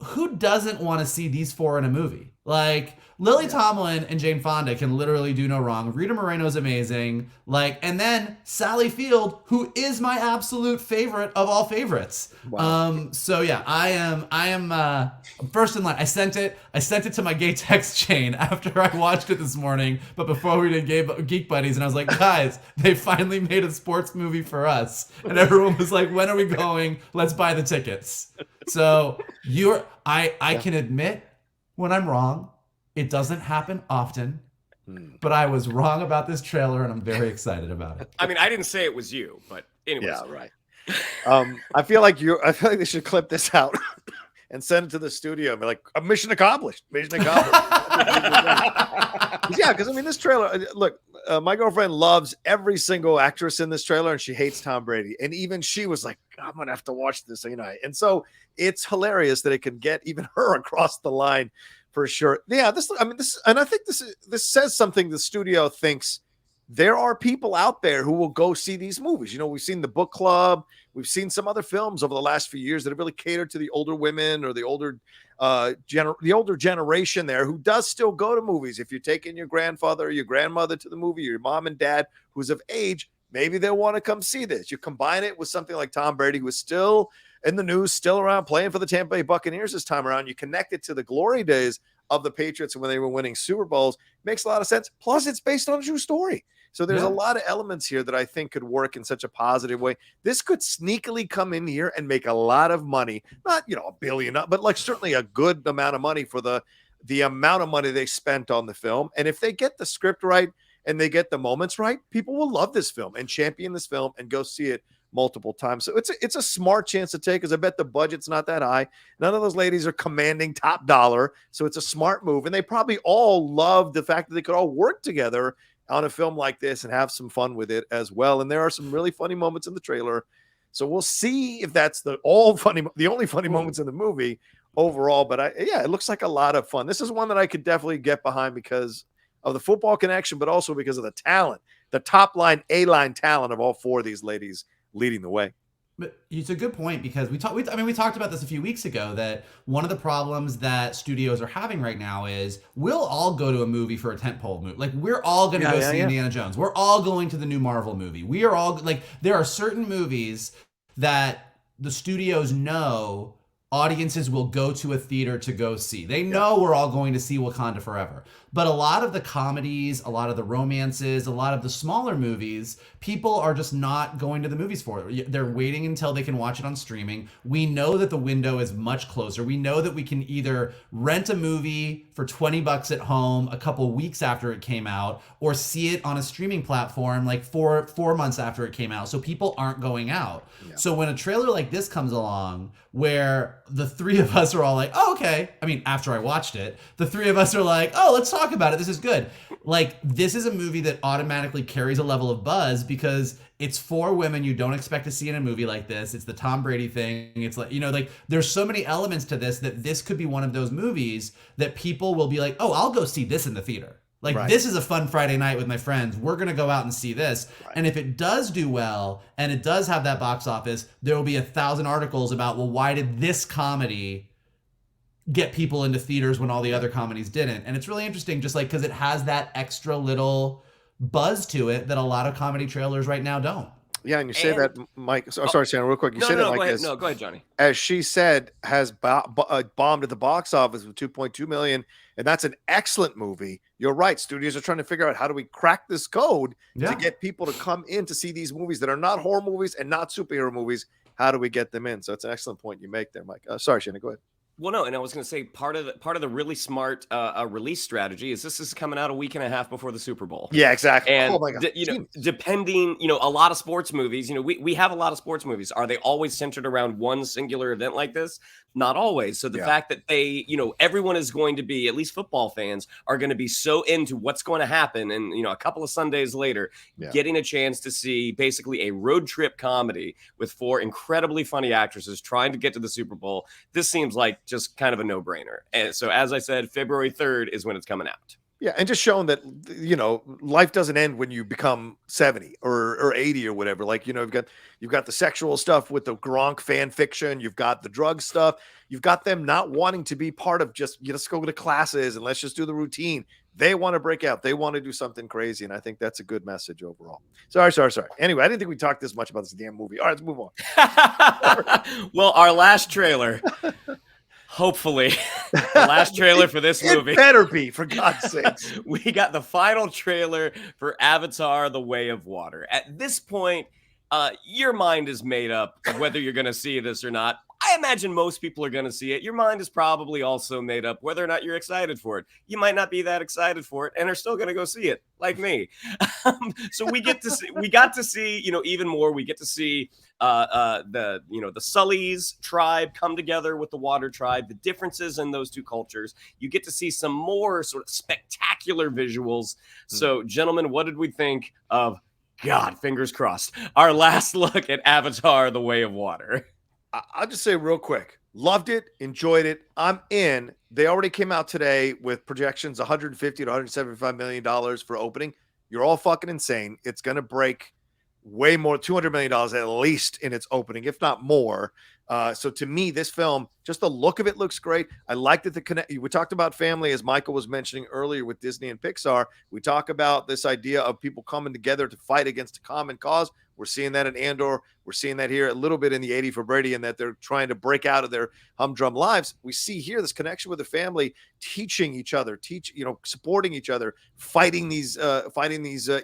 who doesn't want to see these four in a movie? Like, Lily Tomlin and Jane Fonda can literally do no wrong. Rita Moreno's amazing. Like, and then Sally Field, who is my absolute favorite of all favorites. Wow. So yeah, I am first in line. I sent it to my gay text chain after I watched it this morning, but before we did Geek Buddies, and I was like, guys, they finally made a sports movie for us. And everyone was like, when are we going? Let's buy the tickets. So I can admit when I'm wrong. It doesn't happen often, but I was wrong about this trailer, and I'm very excited about it. I mean, I didn't say it was you, but anyways. Yeah, right. I feel like they should clip this out and send it to the studio and be like, mission accomplished. Mission accomplished. Yeah, because I mean, this trailer, look, my girlfriend loves every single actress in this trailer, and she hates Tom Brady. And even she was like, I'm going to have to watch this, you know. And so it's hilarious that it can get even her across the line. For sure. Yeah, and I think this says something. The studio thinks there are people out there who will go see these movies. You know, we've seen the book club. We've seen some other films over the last few years that have really catered to the older women or the older generation there who does still go to movies. If you're taking your grandfather or your grandmother to the movie, or your mom and dad who's of age, maybe they'll want to come see this. You combine it with something like Tom Brady, who is still in the news, still around, playing for the Tampa Bay Buccaneers this time around. You connect it to the glory days of the Patriots when they were winning Super Bowls. Makes a lot of sense. Plus, it's based on a true story. So there's a lot of elements here that I think could work in such a positive way. This could sneakily come in here and make a lot of money. Not, $1 billion, but like certainly a good amount of money for the amount of money they spent on the film. And if they get the script right and they get the moments right, people will love this film and champion this film and go see it multiple times. So it's a smart chance to take, because I bet the budget's not that high. None of those ladies are commanding top dollar. So it's a smart move. And they probably all love the fact that they could all work together on a film like this and have some fun with it as well. And there are some really funny moments in the trailer. So we'll see if that's the only funny moments in the movie overall. But it looks like a lot of fun. This is one that I could definitely get behind because of the football connection, but also because of the talent, the top line, A-line talent of all four of these ladies leading the way. But it's a good point, because we talked about this a few weeks ago, that one of the problems that studios are having right now is we'll all go to a movie for a tentpole movie. Like, we're all going to go see Indiana Jones. We're all going to the new Marvel movie. We are all like, there are certain movies that the studios know audiences will go to a theater to go see. They know we're all going to see Wakanda Forever. But a lot of the comedies, a lot of the romances, a lot of the smaller movies, people are just not going to the movies for. They're waiting until they can watch it on streaming. We know that the window is much closer. We know that we can either rent a movie for $20 at home a couple weeks after it came out, or see it on a streaming platform like four months after it came out. So people aren't going out. Yeah. So when a trailer like this comes along, where the three of us are all like, oh, okay. I mean, after I watched it, the three of us are like, oh, let's talk about it. This is good. Like, this is a movie that automatically carries a level of buzz because it's for women you don't expect to see in a movie like this. It's the Tom Brady thing. It's like, like there's so many elements to this that this could be one of those movies that people will be like, oh, I'll go see this in the theater. Like, this is a fun Friday night with my friends. We're going to go out and see this. Right. And if it does do well and it does have that box office, there will be 1,000 articles about, well, why did this comedy get people into theaters when all the other comedies didn't? And it's really interesting, just like, because it has that extra little buzz to it that a lot of comedy trailers right now don't. Yeah, and you say that, Mike. Sorry, Shannon, real quick. You say that like this. No, go ahead, Johnny. As she said, has bombed at the box office with $2.2 million, and that's an excellent movie. You're right. Studios are trying to figure out, how do we crack this code to get people to come in to see these movies that are not horror movies and not superhero movies? How do we get them in? So it's an excellent point you make there, Mike. Sorry, Shannon, go ahead. Well, no, and I was going to say part of the really smart release strategy is this is coming out a week and a half before the Super Bowl. Yeah, exactly. And oh my God. Depending, a lot of sports movies, we have a lot of sports movies. Are they always centered around one singular event like this? Not always. So the fact that they, everyone is going to be, at least football fans, are going to be so into what's going to happen. And, a couple of Sundays later, getting a chance to see basically a road trip comedy with four incredibly funny actresses trying to get to the Super Bowl. This seems like just kind of a no-brainer. And so, as I said, February 3rd is when it's coming out. Yeah, and just showing that, life doesn't end when you become 70 or 80 or whatever. Like, you've got the sexual stuff with the Gronk fan fiction. You've got the drug stuff. You've got them not wanting to be part of just, let's go to classes and let's just do the routine. They want to break out. They want to do something crazy, and I think that's a good message overall. Sorry. Anyway, I didn't think we talked this much about this damn movie. All right, let's move on. Well, our last trailer... Hopefully, the last trailer for this movie. It better be, for God's sakes. We got the final trailer for Avatar: The Way of Water. At this point, your mind is made up whether you're going to see this or not. I imagine most people are going to see it. Your mind is probably also made up whether or not you're excited for it. You might not be that excited for it and are still going to go see it, like me. So we got to see, even more. We get to see the Sullies tribe come together with the Water tribe, the differences in those two cultures. You get to see some more sort of spectacular visuals. So, gentlemen, what did we think of, God, fingers crossed, our last look at Avatar: The Way of Water? I'll just say real quick, loved it, enjoyed it. I'm in. They already came out today with projections $150 to $175 million for opening. You're all fucking insane. It's going to break way more, $200 million at least in its opening, if not more. So to me, this film, just the look of it looks great. I like that we talked about family, as Michael was mentioning earlier with Disney and Pixar. We talk about this idea of people coming together to fight against a common cause. We're seeing that in Andor. We're seeing that here a little bit in the 80 for Brady, and that they're trying to break out of their humdrum lives. We see here this connection with the family, teaching each other, supporting each other, fighting these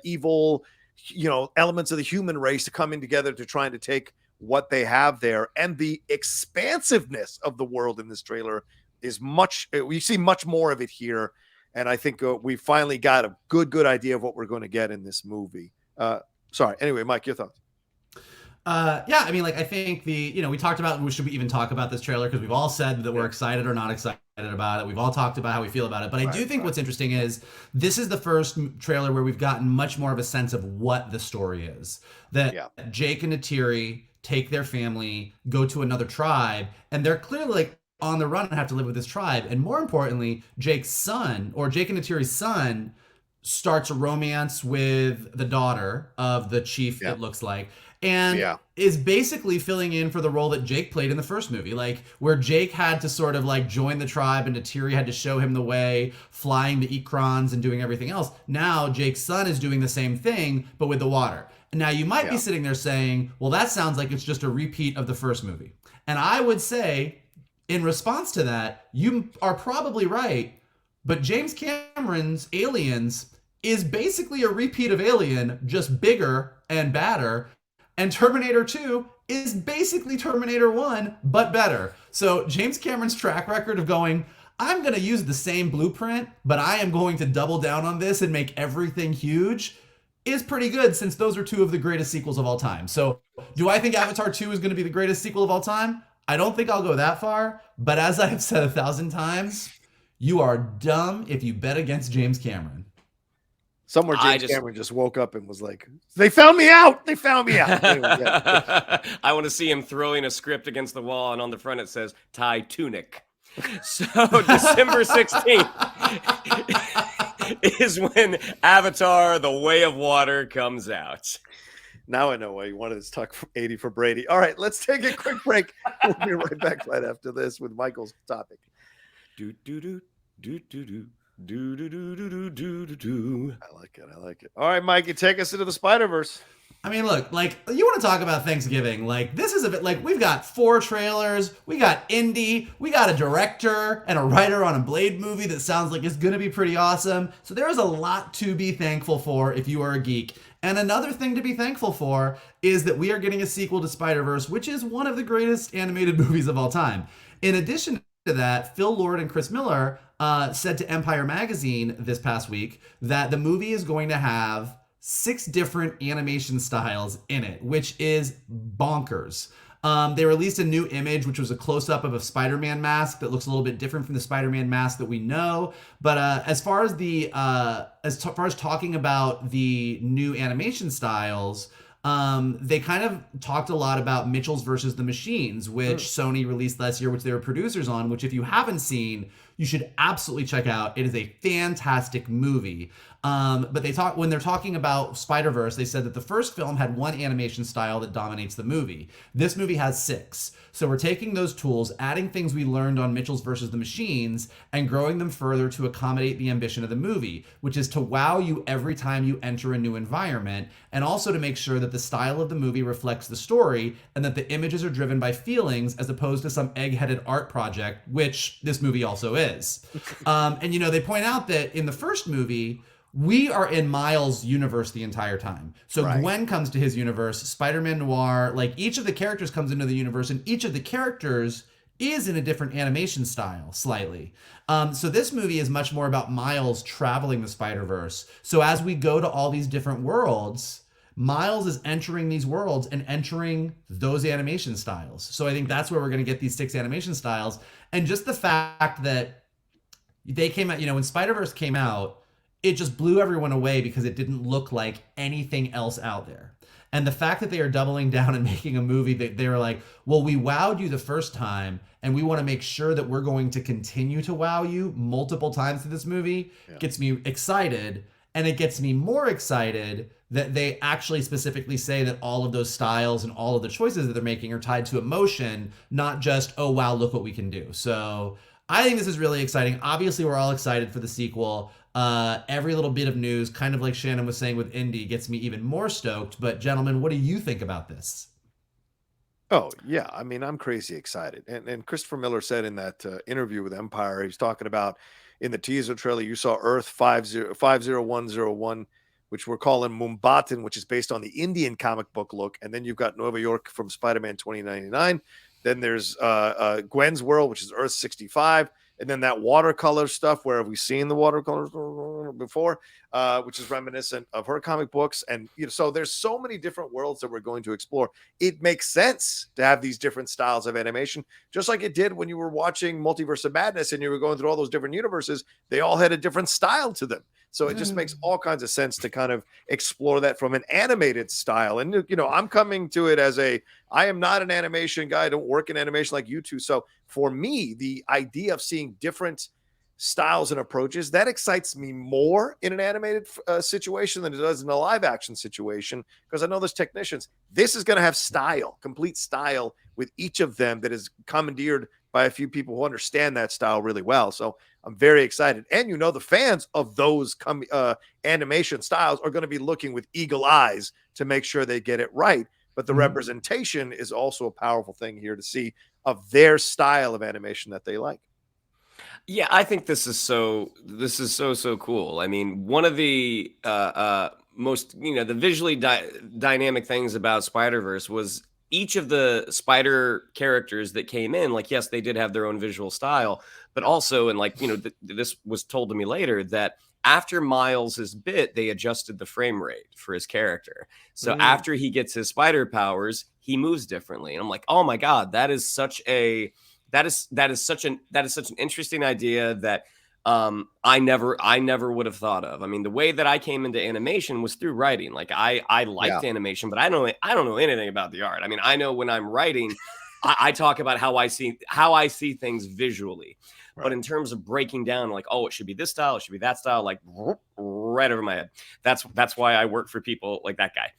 evil, elements of the human race to coming together to trying to take what they have there. And the expansiveness of the world in this trailer is we see much more of it here. And I think we finally got a good idea of what we're going to get in this movie. Sorry. Anyway, Mike, your thoughts? Yeah, I mean, like, I think we talked about, should we even talk about this trailer? Because we've all said that we're excited or not excited about it. We've all talked about how we feel about it. But I do think what's interesting is this is the first trailer where we've gotten much more of a sense of what the story is. That Jake and Neytiri take their family, go to another tribe, and they're clearly like on the run and have to live with this tribe. And more importantly, Jake and Neytiri's son starts a romance with the daughter of the chief, it looks like, and is basically filling in for the role that Jake played in the first movie, like where Jake had to sort of like join the tribe and Neytiri had to show him the way, flying the Ekrons and doing everything else. Now Jake's son is doing the same thing, but with the water. And now you might be sitting there saying, well, that sounds like it's just a repeat of the first movie. And I would say, in response to that, you are probably right, but James Cameron's Aliens is basically a repeat of Alien, just bigger and badder. And Terminator 2 is basically Terminator 1, but better. So James Cameron's track record of going, I'm going to use the same blueprint, but I am going to double down on this and make everything huge, is pretty good, since those are two of the greatest sequels of all time. So do I think Avatar 2 is going to be the greatest sequel of all time? I don't think I'll go that far, but as I have said 1,000 times, you are dumb if you bet against James Cameron. Somewhere James Cameron just woke up and was like, they found me out. They found me out. Anyway, I want to see him throwing a script against the wall, and on the front it says Thai tunic. So December 16th is when Avatar, The Way of Water comes out. Now I know why you wanted to talk 80 for Brady. All right, let's take a quick break. We'll be right back right after this with Michael's topic. Do, do, do, do, do, do. Do, do, do, do, do, do, do, do. I like it. All right, Mikey, take us into the Spider-Verse. I mean, look, like, you want to talk about Thanksgiving. Like, this is a bit like, we've got 4 trailers, we got Indy, we got a director and a writer on a Blade movie that sounds like it's going to be pretty awesome. So there is a lot to be thankful for if you are a geek. And another thing to be thankful for is that we are getting a sequel to Spider-Verse, which is one of the greatest animated movies of all time. In addition to that, Phil Lord and Chris Miller said to Empire Magazine this past week that the movie is going to have 6 different animation styles in it, which is bonkers. They released a new image, which was a close-up of a Spider-Man mask that looks a little bit different from the Spider-Man mask that we know. But as far as talking about the new animation styles, they kind of talked a lot about Mitchell's versus the Machines, which Sony released last year, which they were producers on, which if you haven't seen, you should absolutely check out. It is a fantastic movie. But when they're talking about Spider-Verse, they said that the first film had 1 animation style that dominates the movie. This movie has 6. So we're taking those tools, adding things we learned on Mitchell's versus the Machines, and growing them further to accommodate the ambition of the movie, which is to wow you every time you enter a new environment, and also to make sure that the style of the movie reflects the story, and that the images are driven by feelings as opposed to some egg-headed art project, which this movie also is. And they point out that in the first movie, we are in Miles' universe the entire time. So Gwen comes to his universe, Spider-Man Noir, like each of the characters comes into the universe, and each of the characters is in a different animation style, slightly. So this movie is much more about Miles traveling the Spider-Verse. So as we go to all these different worlds, Miles is entering these worlds and entering those animation styles. So I think that's where we're going to get these 6 animation styles. And just the fact that they came out, when Spider-Verse came out, it just blew everyone away because it didn't look like anything else out there. And the fact that they are doubling down and making a movie that they were like, well, we wowed you the first time, and we want to make sure that we're going to continue to wow you multiple times through this movie, gets me excited. And it gets me more excited that they actually specifically say that all of those styles and all of the choices that they're making are tied to emotion, not just, oh, wow, look what we can do. So I think this is really exciting. Obviously, we're all excited for the sequel. Every little bit of news, kind of like Shannon was saying with Indy, gets me even more stoked. But gentlemen, what do you think about this? Oh, yeah. I mean, I'm crazy excited. And Christopher Miller said in that interview with Empire, he was talking about in the teaser trailer, you saw Earth 50101, which we're calling Mumbattan, which is based on the Indian comic book look. And then you've got Nova York from Spider-Man 2099. Then there's Gwen's world, which is Earth 65. And then that watercolor stuff, where have we seen the watercolors before, which is reminiscent of her comic books. And, so there's so many different worlds that we're going to explore. It makes sense to have these different styles of animation, just like it did when you were watching Multiverse of Madness and you were going through all those different universes. They all had a different style to them. So it just makes all kinds of sense to kind of explore that from an animated style. And, I'm coming to it as I am not an animation guy. I don't work in animation like you two. So for me, the idea of seeing different styles and approaches, that excites me more in an animated situation than it does in a live action situation, because I know there's technicians. This is going to have style, complete style with each of them that is commandeered by a few people who understand that style really well. So I'm very excited. And the fans of those animation styles are going to be looking with eagle eyes to make sure they get it right. But the representation is also a powerful thing here to see of their style of animation that they like. Yeah, I think this is so cool. I mean, one of the most, the visually dynamic things about Spider-Verse was each of the spider characters that came in, like, yes, they did have their own visual style, but also, and like, this was told to me later, that after Miles' bit, they adjusted the frame rate for his character. So after he gets his spider powers, he moves differently. And I'm like, oh my God, that is such an interesting idea that I never would have thought of. I mean, the way that I came into animation was through writing. Like I liked animation, but I don't know anything about the art. I mean, I know when I'm writing, I talk about how I see things visually. Right. But in terms of breaking down, like, oh, it should be this style, it should be that style, like right over my head. That's why I work for people like that guy.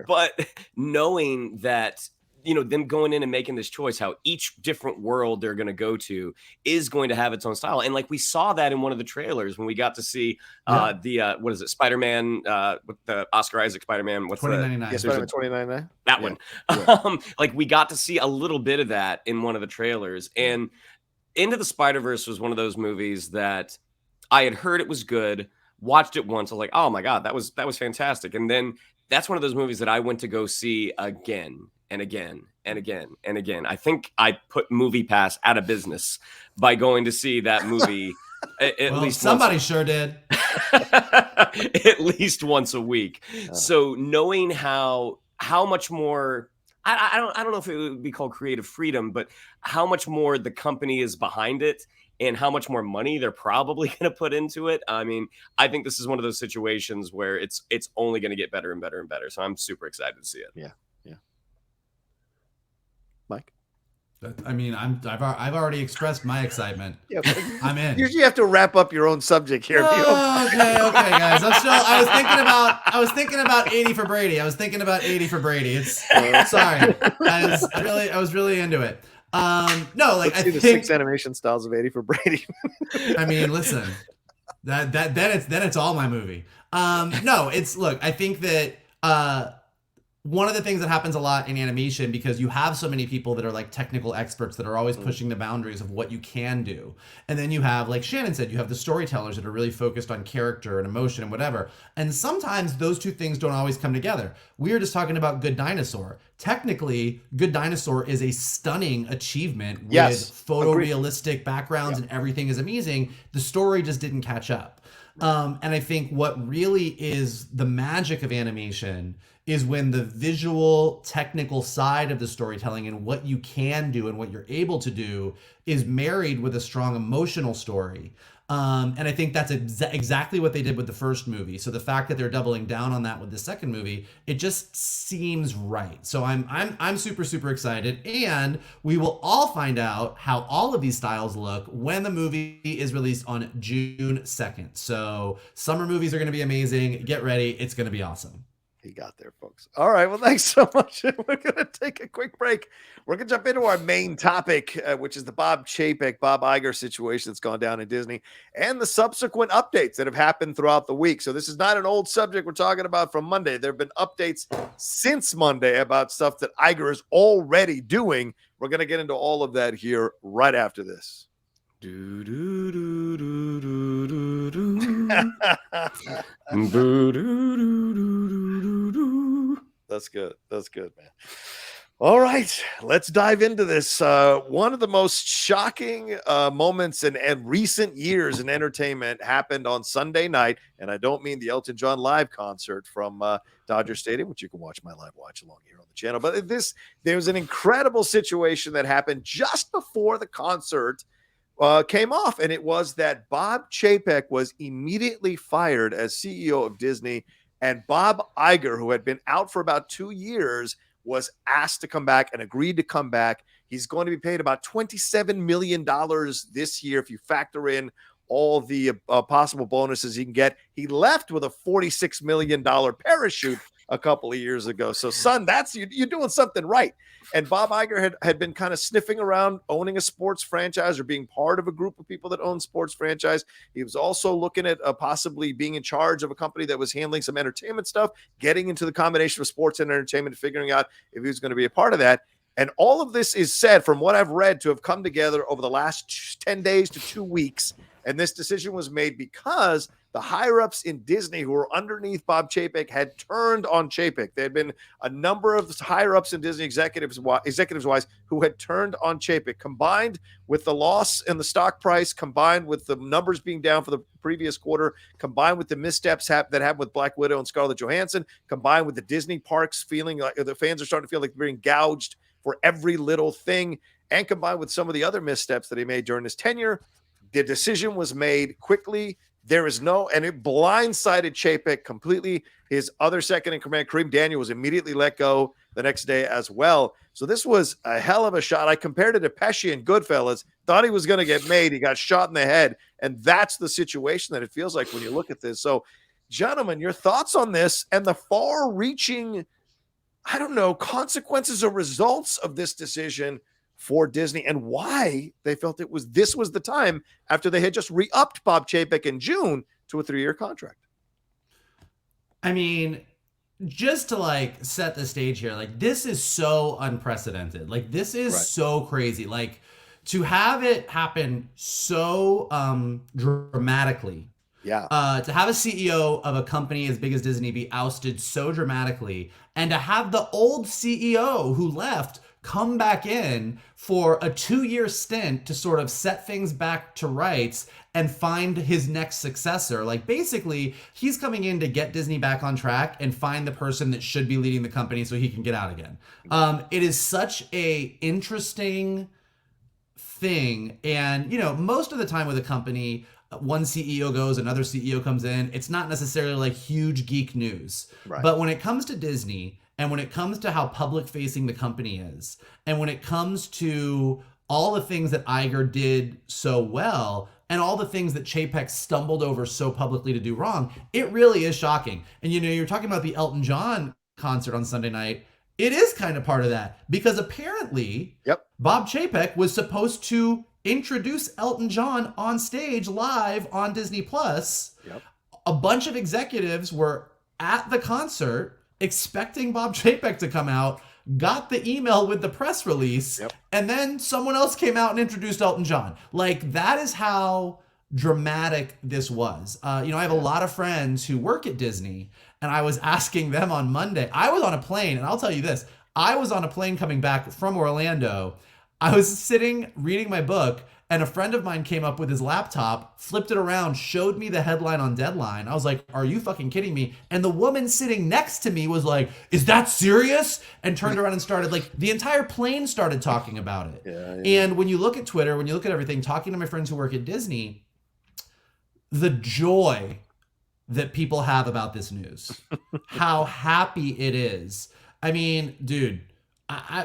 But knowing that, them going in and making this choice, how each different world they're going to go to is going to have its own style. And like we saw that in one of the trailers when we got to see the what is it, Spider-Man with the Oscar Isaac Spider-Man, what's 2099. Yeah, Spider-Man 2099. That one. Yeah. Like we got to see a little bit of that in one of the trailers. And Into the Spider-Verse was one of those movies that I had heard it was good, watched it once, I was like, oh my God, that was fantastic. And then that's one of those movies that I went to go see again and again and again and again. I think I put MoviePass out of business by going to see that movie at least somebody sure did. At least once a week. So knowing how much more, I don't know if it would be called creative freedom, but how much more the company is behind it and how much more money they're probably going to put into it. I mean, I think this is one of those situations where it's only going to get better and better and better. So I'm super excited to see it. Yeah. Mike? I mean, I've already expressed my excitement. Yeah, I'm in. You have to wrap up your own subject here. Okay, guys. I was thinking about 80 for Brady. It's sorry. I was really into it. No, like, Let's see the 6 animation styles of 80 for Brady. I mean, listen, then it's all my movie. No, I think that one of the things that happens a lot in animation, because you have so many people that are like technical experts that are always pushing the boundaries of what you can do. And then you have, like Shannon said, you have the storytellers that are really focused on character and emotion and whatever. And sometimes those two things don't always come together. We were just talking about Good Dinosaur. Technically, Good Dinosaur is a stunning achievement with photorealistic backgrounds and everything is amazing. The story just didn't catch up. And I think what really is the magic of animation is when the visual technical side of the storytelling and what you can do and what you're able to do is married with a strong emotional story. And I think that's exactly what they did with the first movie. So the fact that they're doubling down on that with the second movie, it just seems right. So I'm super, super excited. And we will all find out how all of these styles look when the movie is released on June 2nd. So summer movies are going to be amazing. Get ready. It's going to be awesome. He got there, folks. All right. Well, thanks so much. We're going to take a quick break. We're going to jump into our main topic, which is the Bob Chapek, Bob Iger situation that's gone down in Disney and the subsequent updates that have happened throughout the week. So this is not an old subject we're talking about from Monday. There have been updates since Monday about stuff that Iger is already doing. We're going to get into all of that here right after this. That's good. That's good, man. All right, let's dive into this. One of the most shocking moments in recent years in entertainment happened on Sunday night, and I don't mean the Elton John live concert from Dodger Stadium, which you can watch my live watch along here on the channel. But there was an incredible situation that happened just before the concert came off, and it was that Bob Chapek was immediately fired as CEO of Disney, and Bob Iger, who had been out for about 2 years, was asked to come back and agreed to come back. He's going to be paid about $27 million this year if you factor in all the possible bonuses he can get. He left with a $46 million parachute a couple of years ago. So, son, that's you're doing something right. And Bob Iger had been kind of sniffing around owning a sports franchise or being part of a group of people that own sports franchise. He was also looking at possibly being in charge of a company that was handling some entertainment stuff, getting into the combination of sports and entertainment, figuring out if he was going to be a part of that. And all of this is said, from what I've read, to have come together over the last 10 days to 2 weeks. And this decision was made because the higher-ups in Disney who were underneath Bob Chapek had turned on Chapek. There had been a number of higher-ups in Disney executives-wise who had turned on Chapek, combined with the loss in the stock price, combined with the numbers being down for the previous quarter, combined with the missteps that happened with Black Widow and Scarlett Johansson, combined with the Disney parks feeling like the fans are starting to feel like they're being gouged for every little thing, and combined with some of the other missteps that he made during his tenure. The decision was made quickly. And it blindsided Chapek completely. His other second in command, Kareem Daniel, was immediately let go the next day as well. So this was a hell of a shot. I compared it to Pesci and Goodfellas. Thought he was going to get made. He got shot in the head. And that's the situation that it feels like when you look at this. So, gentlemen, your thoughts on this and the far-reaching, I don't know, consequences or results of this decision for Disney, and why they felt this was the time after they had just re-upped Bob Chapek in June to a 3-year contract. I mean, just to set the stage here, this is so unprecedented. This is so crazy. To have it happen so dramatically. Yeah. To have a CEO of a company as big as Disney be ousted so dramatically, and to have the old CEO who left come back in for a 2-year stint to sort of set things back to rights and find his next successor. Basically, he's coming in to get Disney back on track and find the person that should be leading the company so he can get out again. It is such a interesting thing. And, most of the time with a company, one CEO goes, another CEO comes in. It's not necessarily huge geek news. Right. But when it comes to Disney, and when it comes to how public-facing the company is, and when it comes to all the things that Iger did so well, and all the things that Chapek stumbled over so publicly to do wrong, it really is shocking. And you're talking about the Elton John concert on Sunday night. It is kind of part of that, because apparently Bob Chapek was supposed to introduce Elton John on stage live on Disney Plus. A bunch of executives were at the concert expecting Bob Chapek to come out, got the email with the press release, and then someone else came out and introduced Elton John. That is how dramatic this was. I have a lot of friends who work at Disney, and I was asking them on Monday. I was on a plane, and I'll tell you this. I was on a plane coming back from Orlando. I was sitting reading my book, and a friend of mine came up with his laptop, flipped it around, showed me the headline on Deadline. I was like, are you fucking kidding me? And the woman sitting next to me was like, is that serious? And turned around and started, the entire plane started talking about it. And when you look at Twitter, when you look at everything, talking to my friends who work at Disney, the joy that people have about this news, how happy it is. I mean, dude,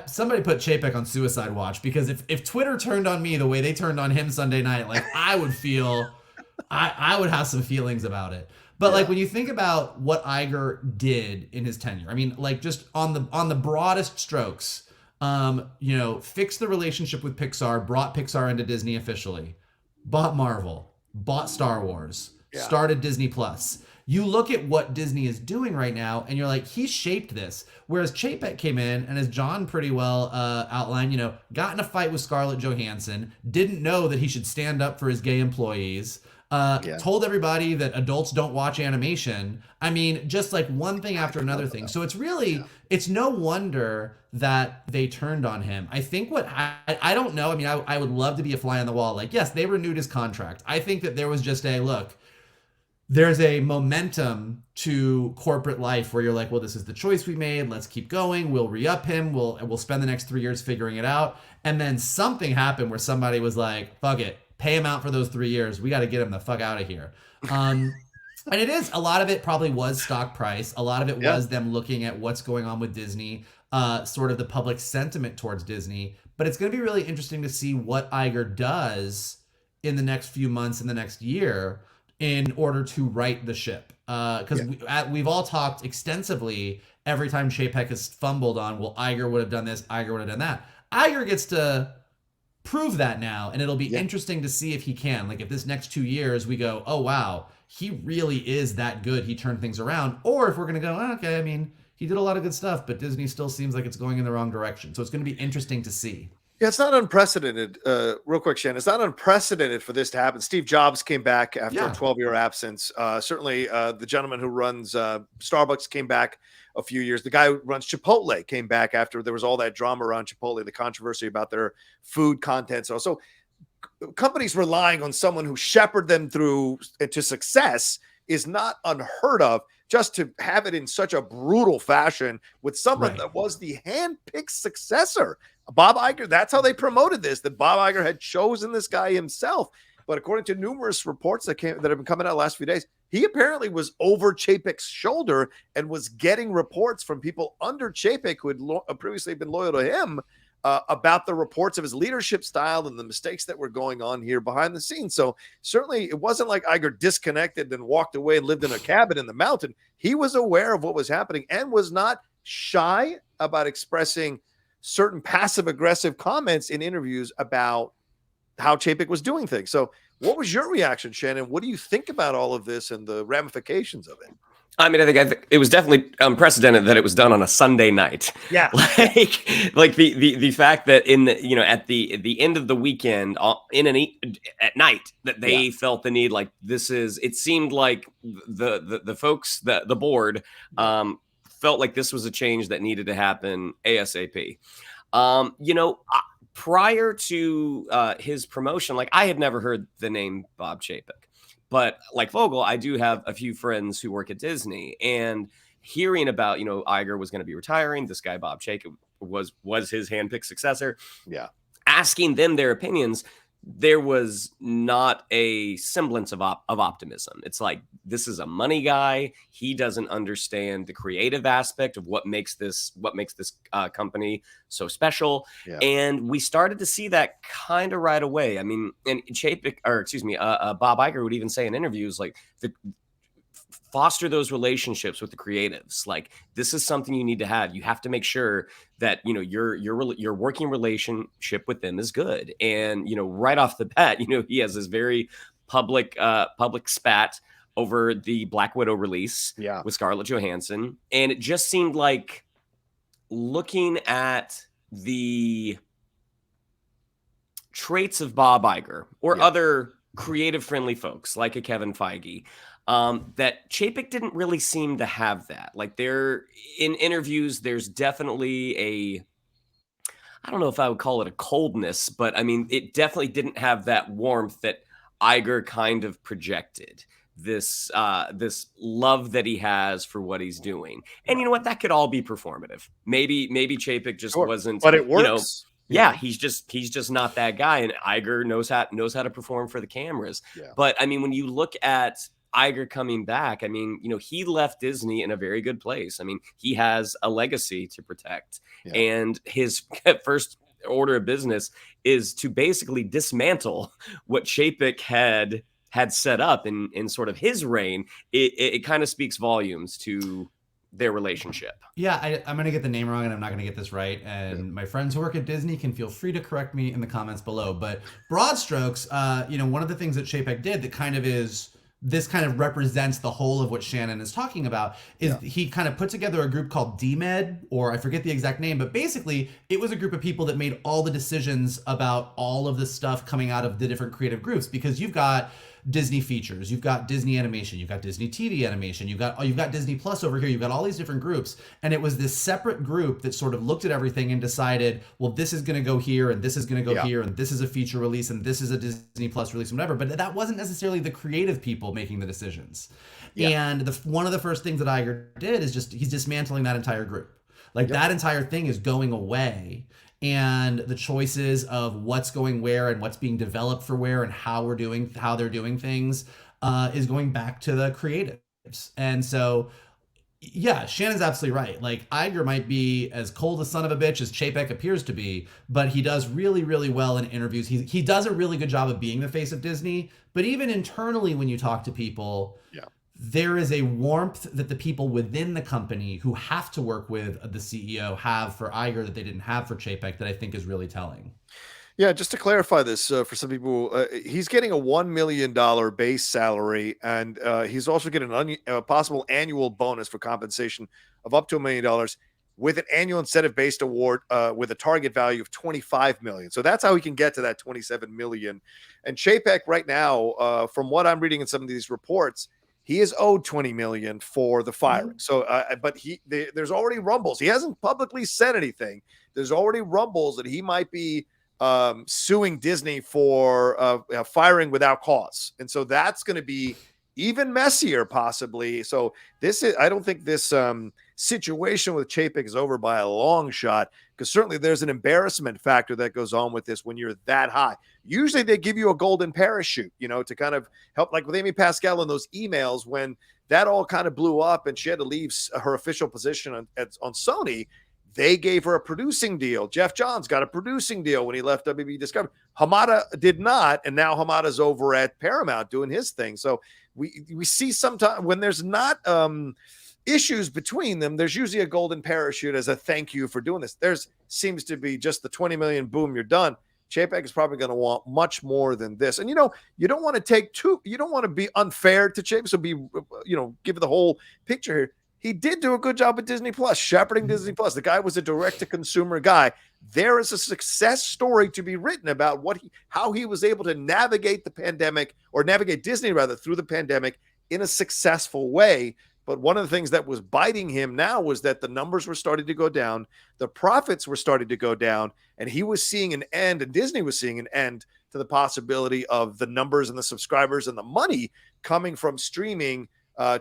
somebody put Chapek on suicide watch, because if Twitter turned on me the way they turned on him Sunday night, I would feel, I would have some feelings about it. But when you think about what Iger did in his tenure, I mean, just on the broadest strokes, fixed the relationship with Pixar, brought Pixar into Disney officially, bought Marvel, bought Star Wars, started Disney Plus. You look at what Disney is doing right now, and you're like, he shaped this. Whereas Chapek came in, and as John pretty well outlined, got in a fight with Scarlett Johansson, didn't know that he should stand up for his gay employees, Told everybody that adults don't watch animation. I mean, just like one thing after another thing. So it's really, it's no wonder that they turned on him. I think what, I don't know. I mean, I would love to be a fly on the wall. Like, yes, they renewed his contract. I think that there was just a, look, there's a momentum to corporate life where you're like, well, this is the choice we made. Let's keep going. We'll re-up him. We'll spend the next 3 years figuring it out. And then something happened where somebody was like, fuck it, pay him out for those 3 years. We got to get him the fuck out of here. And it is, a lot of it probably was stock price. A lot of it was them looking at what's going on with Disney, sort of the public sentiment towards Disney. But it's going to be really interesting to see what Iger does in the next few months, in the next year, in order to right the ship. Because we've all talked extensively every time Chapek has fumbled on, well, Iger would have done this, Iger would have done that. Iger gets to prove that now, and it'll be interesting to see if he can. Like, if this next 2 years we go, oh, wow, he really is that good, he turned things around. Or if we're going to go, oh, okay, I mean, he did a lot of good stuff, but Disney still seems like it's going in the wrong direction. So it's going to be interesting to see. Yeah, it's not unprecedented. Real quick, Shannon, it's not unprecedented for this to happen. Steve Jobs came back after a 12-year absence. Certainly, the gentleman who runs Starbucks came back a few years. The guy who runs Chipotle came back after there was all that drama around Chipotle, the controversy about their food content. So companies relying on someone who shepherded them through to success is not unheard of. Just to have it in such a brutal fashion with someone that was the hand-picked successor. Bob Iger, that's how they promoted this, that Bob Iger had chosen this guy himself. But according to numerous reports that have been coming out the last few days, he apparently was over Chapek's shoulder and was getting reports from people under Chapek who had previously been loyal to him about the reports of his leadership style and the mistakes that were going on here behind the scenes. So certainly it wasn't like Iger disconnected and walked away and lived in a cabin in the mountain. He was aware of what was happening and was not shy about expressing certain passive-aggressive comments in interviews about how Chapek was doing things. So what was your reaction, Shannon? What do you think about all of this and the ramifications of it? I mean, I think it was definitely unprecedented that it was done on a Sunday night. Yeah, like the fact that at the end of the weekend at night that they felt the need, like this is. It seemed like the folks, the board, felt like this was a change that needed to happen ASAP. Prior to his promotion, like I had never heard the name Bob Chapek. But like Vogel, I do have a few friends who work at Disney, and hearing about, Iger was going to be retiring. This guy, Bob Chapek, was his handpicked successor. Yeah. Asking them their opinions, there was not a semblance of optimism. It's like, this is a money guy. He doesn't understand the creative aspect of what makes this company so special. Yeah. And we started to see that kind of right away. I mean, and Bob Iger would even say in interviews, like, foster those relationships with the creatives. Like, this is something you need to have. You have to make sure that, your working relationship with them is good. And, right off the bat, he has this very public spat over the Black Widow release with Scarlett Johansson. And it just seemed like, looking at the traits of Bob Iger or other creative friendly folks like a Kevin Feige, that Chapek didn't really seem to have that. Like, in interviews, there's definitely I don't know if I would call it a coldness, but I mean, it definitely didn't have that warmth that Iger kind of projected. This love that he has for what he's doing. And you know what? That could all be performative. Maybe Chapek just wasn't, but it works. He's just not that guy. And Iger knows how to perform for the cameras. Yeah. But I mean, when you look at Iger coming back, I mean, he left Disney in a very good place. I mean, he has a legacy to protect, and his first order of business is to basically dismantle what Chapek had set up in sort of his reign. It kind of speaks volumes to their relationship. Yeah, I'm going to get the name wrong, and I'm not going to get this right. And my friends who work at Disney can feel free to correct me in the comments below. But broad strokes, one of the things that Chapek did that kind of represents the whole of what Shannon is talking about is he kind of put together a group called DMED, or I forget the exact name, but basically it was a group of people that made all the decisions about all of the stuff coming out of the different creative groups, because you've got Disney features, you've got Disney animation, you've got Disney TV animation, you've got Disney Plus over here, you've got all these different groups, and it was this separate group that sort of looked at everything and decided, well, this is going to go here, and this is going to go here, and this is a feature release, and this is a Disney Plus release, and whatever. But that wasn't necessarily the creative people making the decisions. And one of the first things that Iger did is he's dismantling that entire group. Like that entire thing is going away, and the choices of what's going where and what's being developed for where and how they're doing things is going back to the creatives. And so, yeah, Shannon's absolutely right. Like Iger might be as cold a son of a bitch as Chapek appears to be, but he does really, really well in interviews. He does a really good job of being the face of Disney. But even internally, when you talk to people, there is a warmth that the people within the company who have to work with the CEO have for Iger that they didn't have for Chapek that I think is really telling. Yeah, just to clarify this for some people, he's getting a $1 million base salary, and he's also getting a possible annual bonus for compensation of up to $1 million with an annual incentive-based award with a target value of $25 million. So that's how he can get to that $27 million. And Chapek right now, from what I'm reading in some of these reports, he is owed $20 million for the firing. So, but there's already rumbles. He hasn't publicly said anything. There's already rumbles that he might be suing Disney for firing without cause, and so that's going to be even messier, possibly. So I don't think this situation with Chapek is over by a long shot, because certainly there's an embarrassment factor that goes on with this when you're that high. Usually they give you a golden parachute, to kind of help, like with Amy Pascal in those emails when that all kind of blew up and she had to leave her official position on Sony. They gave her a producing deal. Jeff Johns got a producing deal when he left WB Discovery. Hamada did not, and now Hamada's over at Paramount doing his thing. So we see sometimes when there's not issues between them, there's usually a golden parachute as a thank you for doing this. Seems to be just the 20 million, boom, you're done. Chapek is probably going to want much more than this. And, you don't want to you don't want to be unfair to Chapek. So give the whole picture here. He did do a good job with Disney Plus, shepherding Disney Plus. The guy was a direct-to-consumer guy. There is a success story to be written about how he was able to navigate the pandemic, or navigate Disney rather, through the pandemic in a successful way. But one of the things that was biting him now was that the numbers were starting to go down, the profits were starting to go down, and he was seeing an end, and Disney was seeing an end to the possibility of the numbers and the subscribers and the money coming from streaming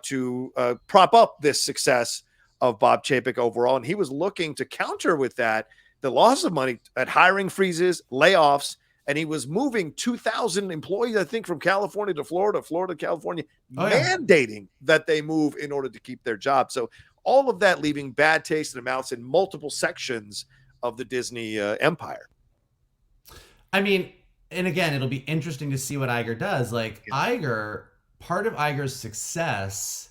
to prop up this success of Bob Chapek overall. And he was looking to counter with that, the loss of money at hiring freezes, layoffs, and he was moving 2,000 employees, I think, from California to Florida, Florida to California, mandating that they move in order to keep their job. So all of that leaving bad taste in the mouths in multiple sections of the Disney empire. I mean, and again, it'll be interesting to see what Iger does. Like part of Iger's success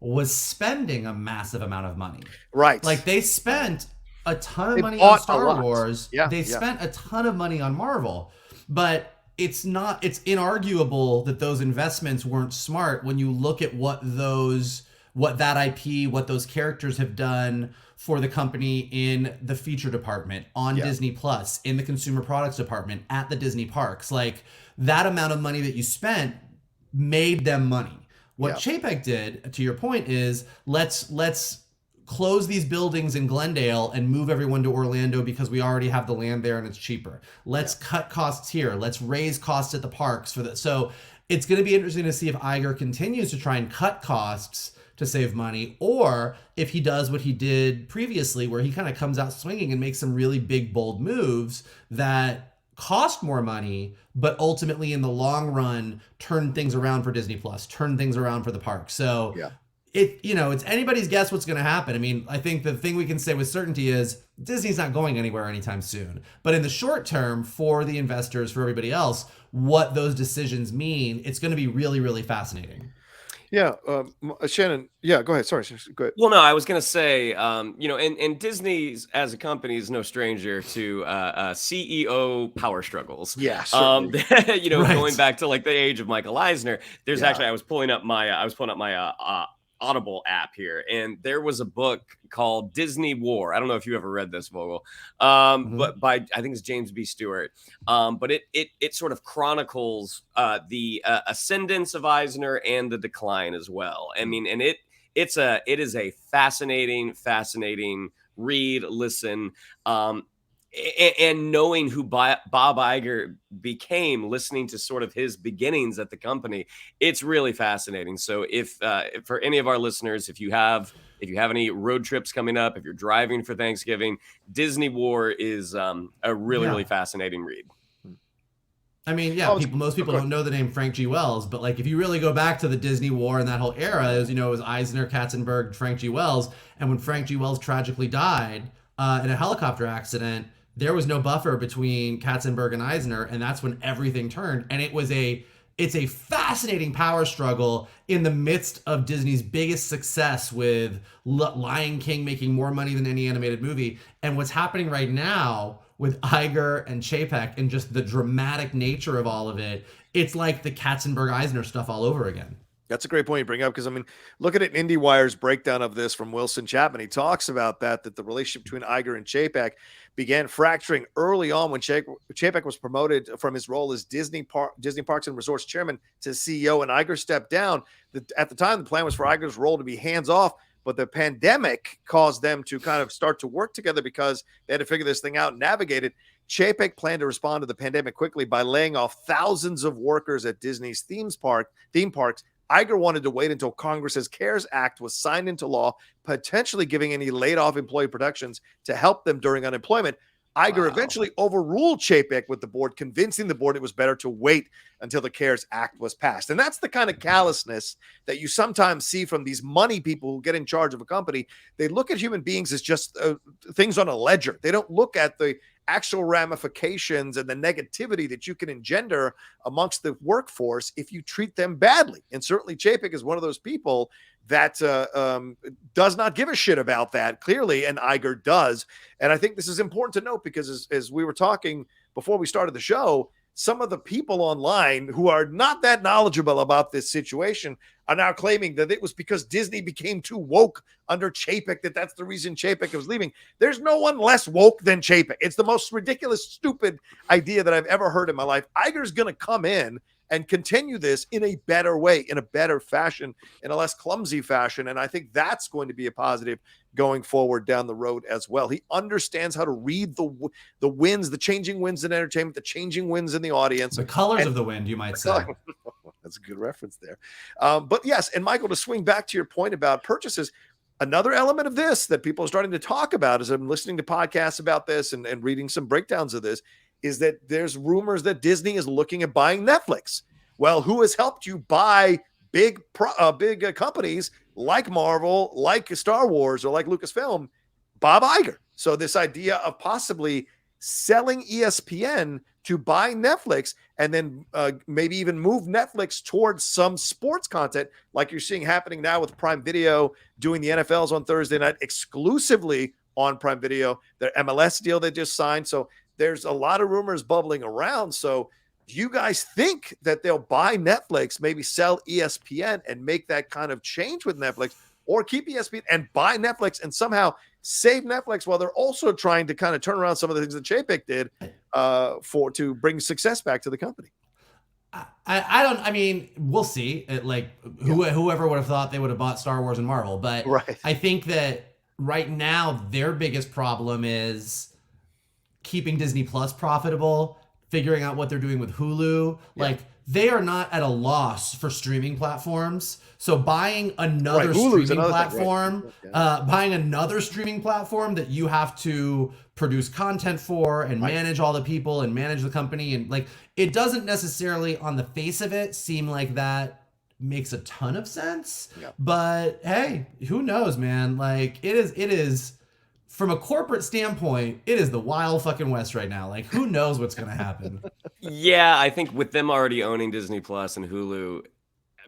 was spending a massive amount of money. Right. Like they spent a ton of money on Star Wars. They spent a ton of money on Marvel. But it's inarguable that those investments weren't smart when you look at what that IP, what those characters have done for the company in the feature department, on Disney Plus, in the consumer products department, at the Disney parks. Like that amount of money that you spent made them money. What Chapek did, to your point, is let's close these buildings in Glendale and move everyone to Orlando because we already have the land there and it's cheaper. Let's cut costs here. Let's raise costs at the parks for that. So it's going to be interesting to see if Iger continues to try and cut costs to save money, or if he does what he did previously, where he kind of comes out swinging and makes some really big, bold moves that cost more money, but ultimately in the long run turn things around for Disney Plus, turn things around for the park. So it's anybody's guess what's going to happen. I mean, I think the thing we can say with certainty is Disney's not going anywhere anytime soon. But in the short term, for the investors, for everybody else, what those decisions mean, it's going to be really, really fascinating. Yeah, Shannon. Yeah, go ahead. Sorry, go ahead. Well, no, I was going to say, and Disney as a company is no stranger to CEO power struggles. Yeah, going back to like the age of Michael Eisner. There's actually I was pulling up my Audible app here, and there was a book called Disney War. I don't know if you ever read this, Vogel, but by I think it's James B. Stewart. But it sort of chronicles the ascendance of Eisner and the decline as well. I mean, and it is a fascinating read, listen. And knowing who Bob Iger became, listening to sort of his beginnings at the company, it's really fascinating. So if for any of our listeners, if you have any road trips coming up, if you're driving for Thanksgiving, Disney War is a really fascinating read. I mean, most people don't know the name Frank G. Wells, but like if you really go back to the Disney War and that whole era, it was Eisner, Katzenberg, Frank G. Wells, and when Frank G. Wells tragically died in a helicopter accident, there was no buffer between Katzenberg and Eisner, and that's when everything turned. And it's a fascinating power struggle in the midst of Disney's biggest success with Lion King making more money than any animated movie. And what's happening right now with Iger and Chapek and just the dramatic nature of all of it, it's like the Katzenberg-Eisner stuff all over again. That's a great point you bring up, because I mean, look at IndieWire's breakdown of this from Wilson Chapman. He talks about that the relationship between Iger and Chapek began fracturing early on when Chapek was promoted from his role as Disney Parks and Resorts chairman to CEO, and Iger stepped down. At the time, the plan was for Iger's role to be hands-off, but the pandemic caused them to kind of start to work together because they had to figure this thing out and navigate it. Chapek planned to respond to the pandemic quickly by laying off thousands of workers at Disney's theme parks. Iger wanted to wait until Congress's CARES Act was signed into law, potentially giving any laid-off employee protections to help them during unemployment. Iger eventually overruled Chapek with the board, convincing the board it was better to wait until the CARES Act was passed. And that's the kind of callousness that you sometimes see from these money people who get in charge of a company. They look at human beings as just things on a ledger. They don't look at the actual ramifications and the negativity that you can engender amongst the workforce if you treat them badly. And certainly Chapek is one of those people that does not give a shit about that, clearly, and Iger does. And I think this is important to note because as we were talking before we started the show, some of the people online who are not that knowledgeable about this situation are now claiming that it was because Disney became too woke under Chapek, that's the reason Chapek was leaving. There's no one less woke than Chapek. It's the most ridiculous, stupid idea that I've ever heard in my life. Iger's going to come in and continue this in a better way, in a better fashion, in a less clumsy fashion. And I think that's going to be a positive going forward down the road as well. He understands how to read the winds, the changing winds in entertainment, the changing winds in the audience. The colors of the wind, you might say. That's a good reference there. But yes, and Michael, to swing back to your point about purchases, another element of this that people are starting to talk about as I'm listening to podcasts about this and reading some breakdowns of this is that there's rumors that Disney is looking at buying Netflix. Well, who has helped you buy big companies like Marvel, like Star Wars, or like Lucasfilm? Bob Iger. So this idea of possibly selling ESPN to buy Netflix and then maybe even move Netflix towards some sports content like you're seeing happening now with Prime Video doing the NFLs on Thursday night exclusively on Prime Video, their MLS deal they just signed. So there's a lot of rumors bubbling around. So do you guys think that they'll buy Netflix, maybe sell ESPN and make that kind of change with Netflix, or keep ESPN and buy Netflix and somehow save Netflix while they're also trying to kind of turn around some of the things that Chapek did to bring success back to the company? I mean, we'll see. Whoever would have thought they would have bought Star Wars and Marvel, but right. I think that right now their biggest problem is keeping Disney Plus profitable, figuring out what they're doing with Hulu. Like, they are not at a loss for streaming platforms. So buying another streaming platform, buying another streaming platform that you have to produce content for and manage all the people and manage the company, and like, it doesn't necessarily on the face of it seem like that makes a ton of sense. But hey, who knows, man? Like, it is from a corporate standpoint, it is the wild fucking West right now. Like, who knows what's going to happen? Yeah, I think with them already owning Disney Plus and Hulu,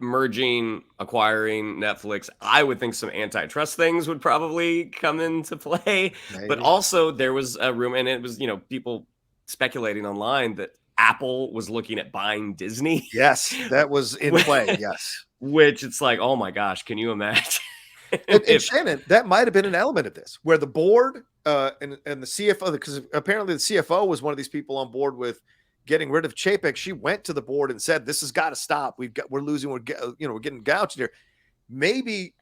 merging, acquiring Netflix, I would think some antitrust things would probably come into play. Maybe. But also there was a rumor, and it was, people speculating online that Apple was looking at buying Disney. Yes, that was in play. Yes. which it's like, oh my gosh, can you imagine? And Shannon, that might have been an element of this, where the board and the CFO, because apparently the CFO was one of these people on board with getting rid of Chapek. She went to the board and said, "This has got to stop. We're losing. We're getting gouged here." Maybe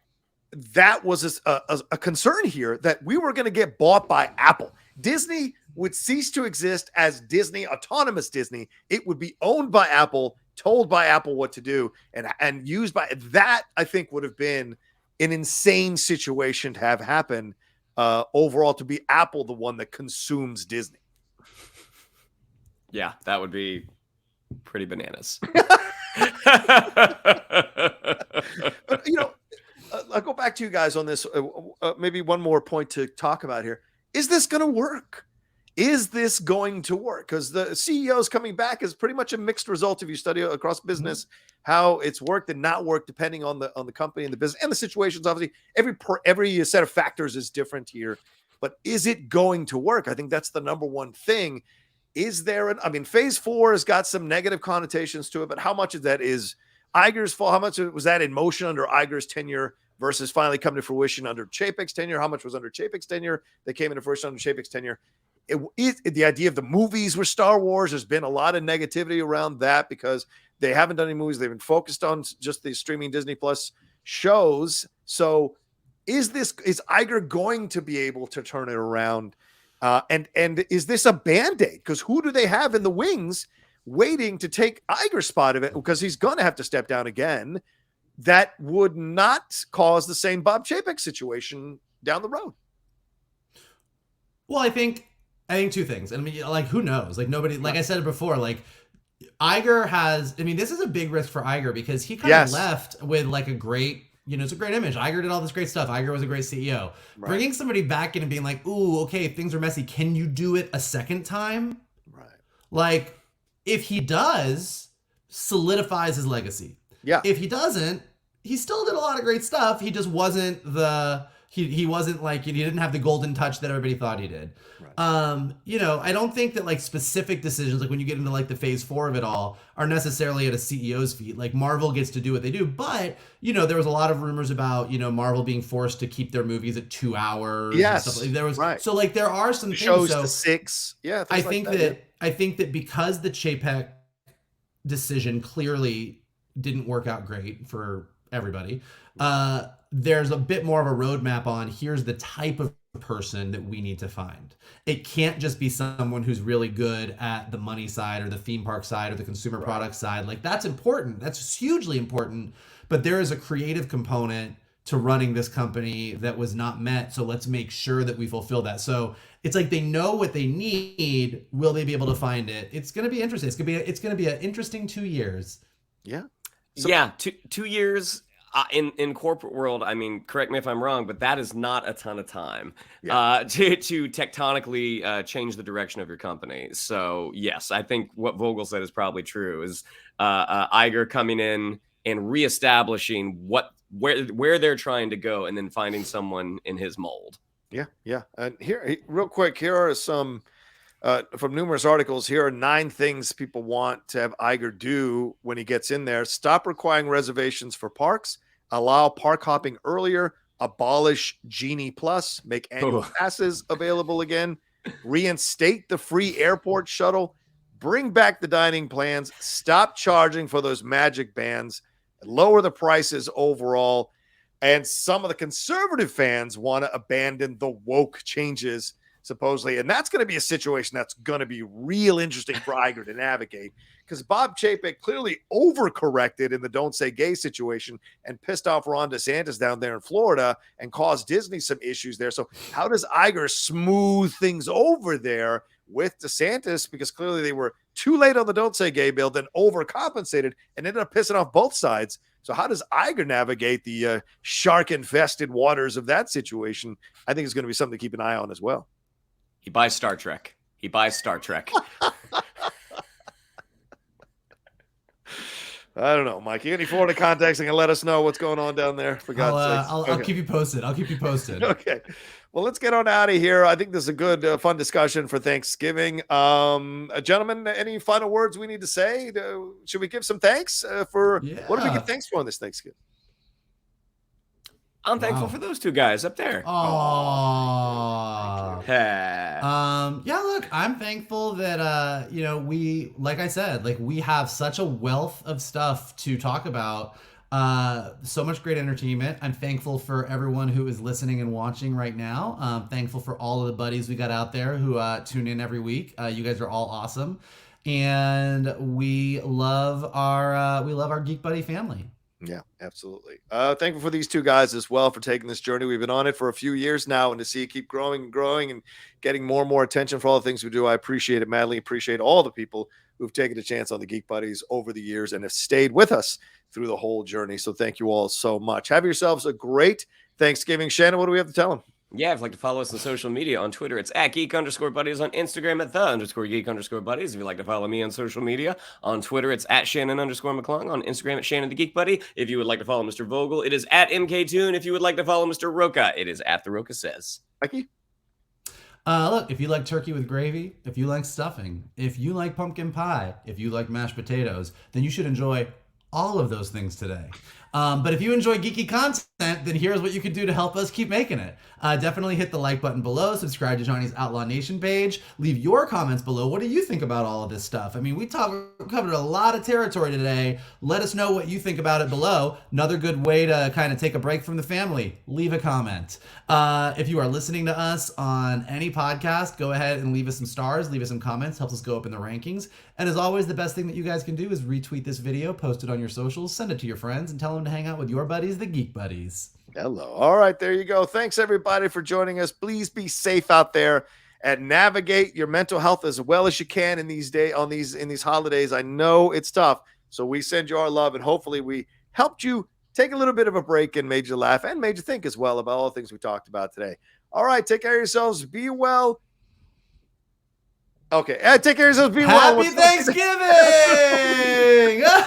that was a concern here, that we were going to get bought by Apple. Disney would cease to exist as Disney, autonomous Disney. It would be owned by Apple, told by Apple what to do, and used by that. I think would have been an insane situation to have happen overall, to be Apple the one that consumes Disney. Yeah, that would be pretty bananas. But, I'll go back to you guys on this. Maybe one more point to talk about here. Is this going to work? Is this going to work? Because the CEOs coming back is pretty much a mixed result if you study across business how it's worked and not worked, depending on the company and the business and the situations. Obviously, every set of factors is different here. But is it going to work? I think that's the number one thing. Is there phase 4 has got some negative connotations to it, but how much of that is Iger's fault? How much was that in motion under Iger's tenure versus finally coming to fruition under Chapek's tenure? How much was under Chapek's tenure that came into fruition under Chapek's tenure? The idea of the movies with Star Wars, there's been a lot of negativity around that because they haven't done any movies. They've been focused on just the streaming Disney Plus shows. So is Iger going to be able to turn it around? And is this a Band-Aid? Because who do they have in the wings waiting to take Iger's spot of it? Because he's going to have to step down again. That would not cause the same Bob Chapek situation down the road. Well, I think two things. Who knows? Nobody, like I said it before, Iger has, this is a big risk for Iger because he kind of left with a great, it's a great image. Iger did all this great stuff. Iger was a great CEO. Right. Bringing somebody back in and being like, ooh, okay, things are messy. Can you do it a second time? Right. If he does, solidifies his legacy. Yeah. If he doesn't, he still did a lot of great stuff. He just wasn't he wasn't he didn't have the golden touch that everybody thought he did. Right. I don't think that specific decisions, when you get into the phase 4 of it all, are necessarily at a CEO's feet. Marvel gets to do what they do, but there was a lot of rumors about Marvel being forced to keep their movies at 2 hours. Yes, and stuff. There was so there are some shows things, to 6. Yeah, I think that because the Chapek decision clearly didn't work out great for everybody, there's a bit more of a roadmap on here's the type of person that we need to find. It can't just be someone who's really good at the money side or the theme park side or the consumer product side. That's important. That's hugely important. But there is a creative component to running this company that was not met. So let's make sure that we fulfill that. So it's they know what they need. Will they be able to find it? It's going to be interesting. It's going to be an interesting 2 years. Yeah. So, 2 years. In corporate world, correct me if I'm wrong, but that is not a ton of time to tectonically change the direction of your company. So yes, I think what Vogel said is probably true. Is Iger coming in and reestablishing where they're trying to go, and then finding someone in his mold. Yeah. And here, real quick, here are some from numerous articles. Here are 9 things people want to have Iger do when he gets in there. Stop requiring reservations for parks. Allow park hopping earlier. Abolish Genie Plus. Make annual passes available again. Reinstate the free airport shuttle. Bring back the dining plans. Stop charging for those magic bands. Lower the prices overall. And some of the conservative fans want to abandon the woke changes, supposedly. And that's going to be a situation that's going to be real interesting for Iger to navigate, because Bob Chapek clearly overcorrected in the Don't Say Gay situation and pissed off Ron DeSantis down there in Florida and caused Disney some issues there. So how does Iger smooth things over there with DeSantis? Because clearly they were too late on the Don't Say Gay bill, then overcompensated and ended up pissing off both sides. So how does Iger navigate the shark-infested waters of that situation? I think it's going to be something to keep an eye on as well. He buys Star Trek. I don't know, Mike. You got any Florida contacts and can let us know what's going on down there? For God's sake. I'll keep you posted. I'll keep you posted. Okay. Well, let's get on out of here. I think this is a good, fun discussion for Thanksgiving. Gentlemen, any final words we need to say? Should we give some thanks what do we give thanks for on this Thanksgiving? I'm thankful for those two guys up there. Aww. Yeah, look, I'm thankful that we, like I said, like we have such a wealth of stuff to talk about. So much great entertainment. I'm thankful for everyone who is listening and watching right now. Thankful for all of the buddies we got out there who tune in every week. You guys are all awesome, and we love our Geek Buddy family. Yeah, absolutely. Thankful for these two guys as well for taking this journey. We've been on it for a few years now, and to see it keep growing and growing and getting more and more attention for all the things we do, I appreciate it madly. Appreciate all the people who've taken a chance on the Geek Buddies over the years and have stayed with us through the whole journey. So thank you all so much. Have yourselves a great Thanksgiving. Shannon, what do we have to tell them? Yeah, if you'd like to follow us on social media, on Twitter, it's at @geek_buddies, on Instagram at @the_geek_buddies. If you'd like to follow me on social media, on Twitter, it's at @Shannon_McClung, on Instagram at Shannon the Geek Buddy. If you would like to follow Mr. Vogel, it is at MKToon. If you would like to follow Mr. Rocha, it is at The Rocha Says. Mikey? Look, if you like turkey with gravy, if you like stuffing, if you like pumpkin pie, if you like mashed potatoes, then you should enjoy all of those things today. But if you enjoy geeky content, then here's what you can do to help us keep making it. Definitely hit the like button below, subscribe to Johnny's Outlaw Nation page, leave your comments below. What do you think about all of this stuff? I mean, we covered a lot of territory today. Let us know what you think about it below. Another good way to kind of take a break from the family, leave a comment. If you are listening to us on any podcast, go ahead and leave us some stars, leave us some comments, helps us go up in the rankings. And as always, the best thing that you guys can do is retweet this video, post it on your socials, send it to your friends, and tell them to hang out with your buddies, the Geek Buddies. Hello. All right, there you go. Thanks everybody for joining us. Please be safe out there and navigate your mental health as well as you can in these holidays. I know it's tough, so we send you our love, and hopefully we helped you take a little bit of a break and made you laugh and made you think as well about all the things we talked about today. All right, take care of yourselves. Be well. Okay, take care of yourselves. Be well. Happy Thanksgiving!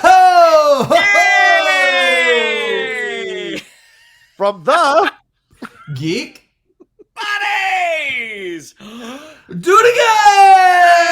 Oh! Yay! From the Geek Buddies! Do it again!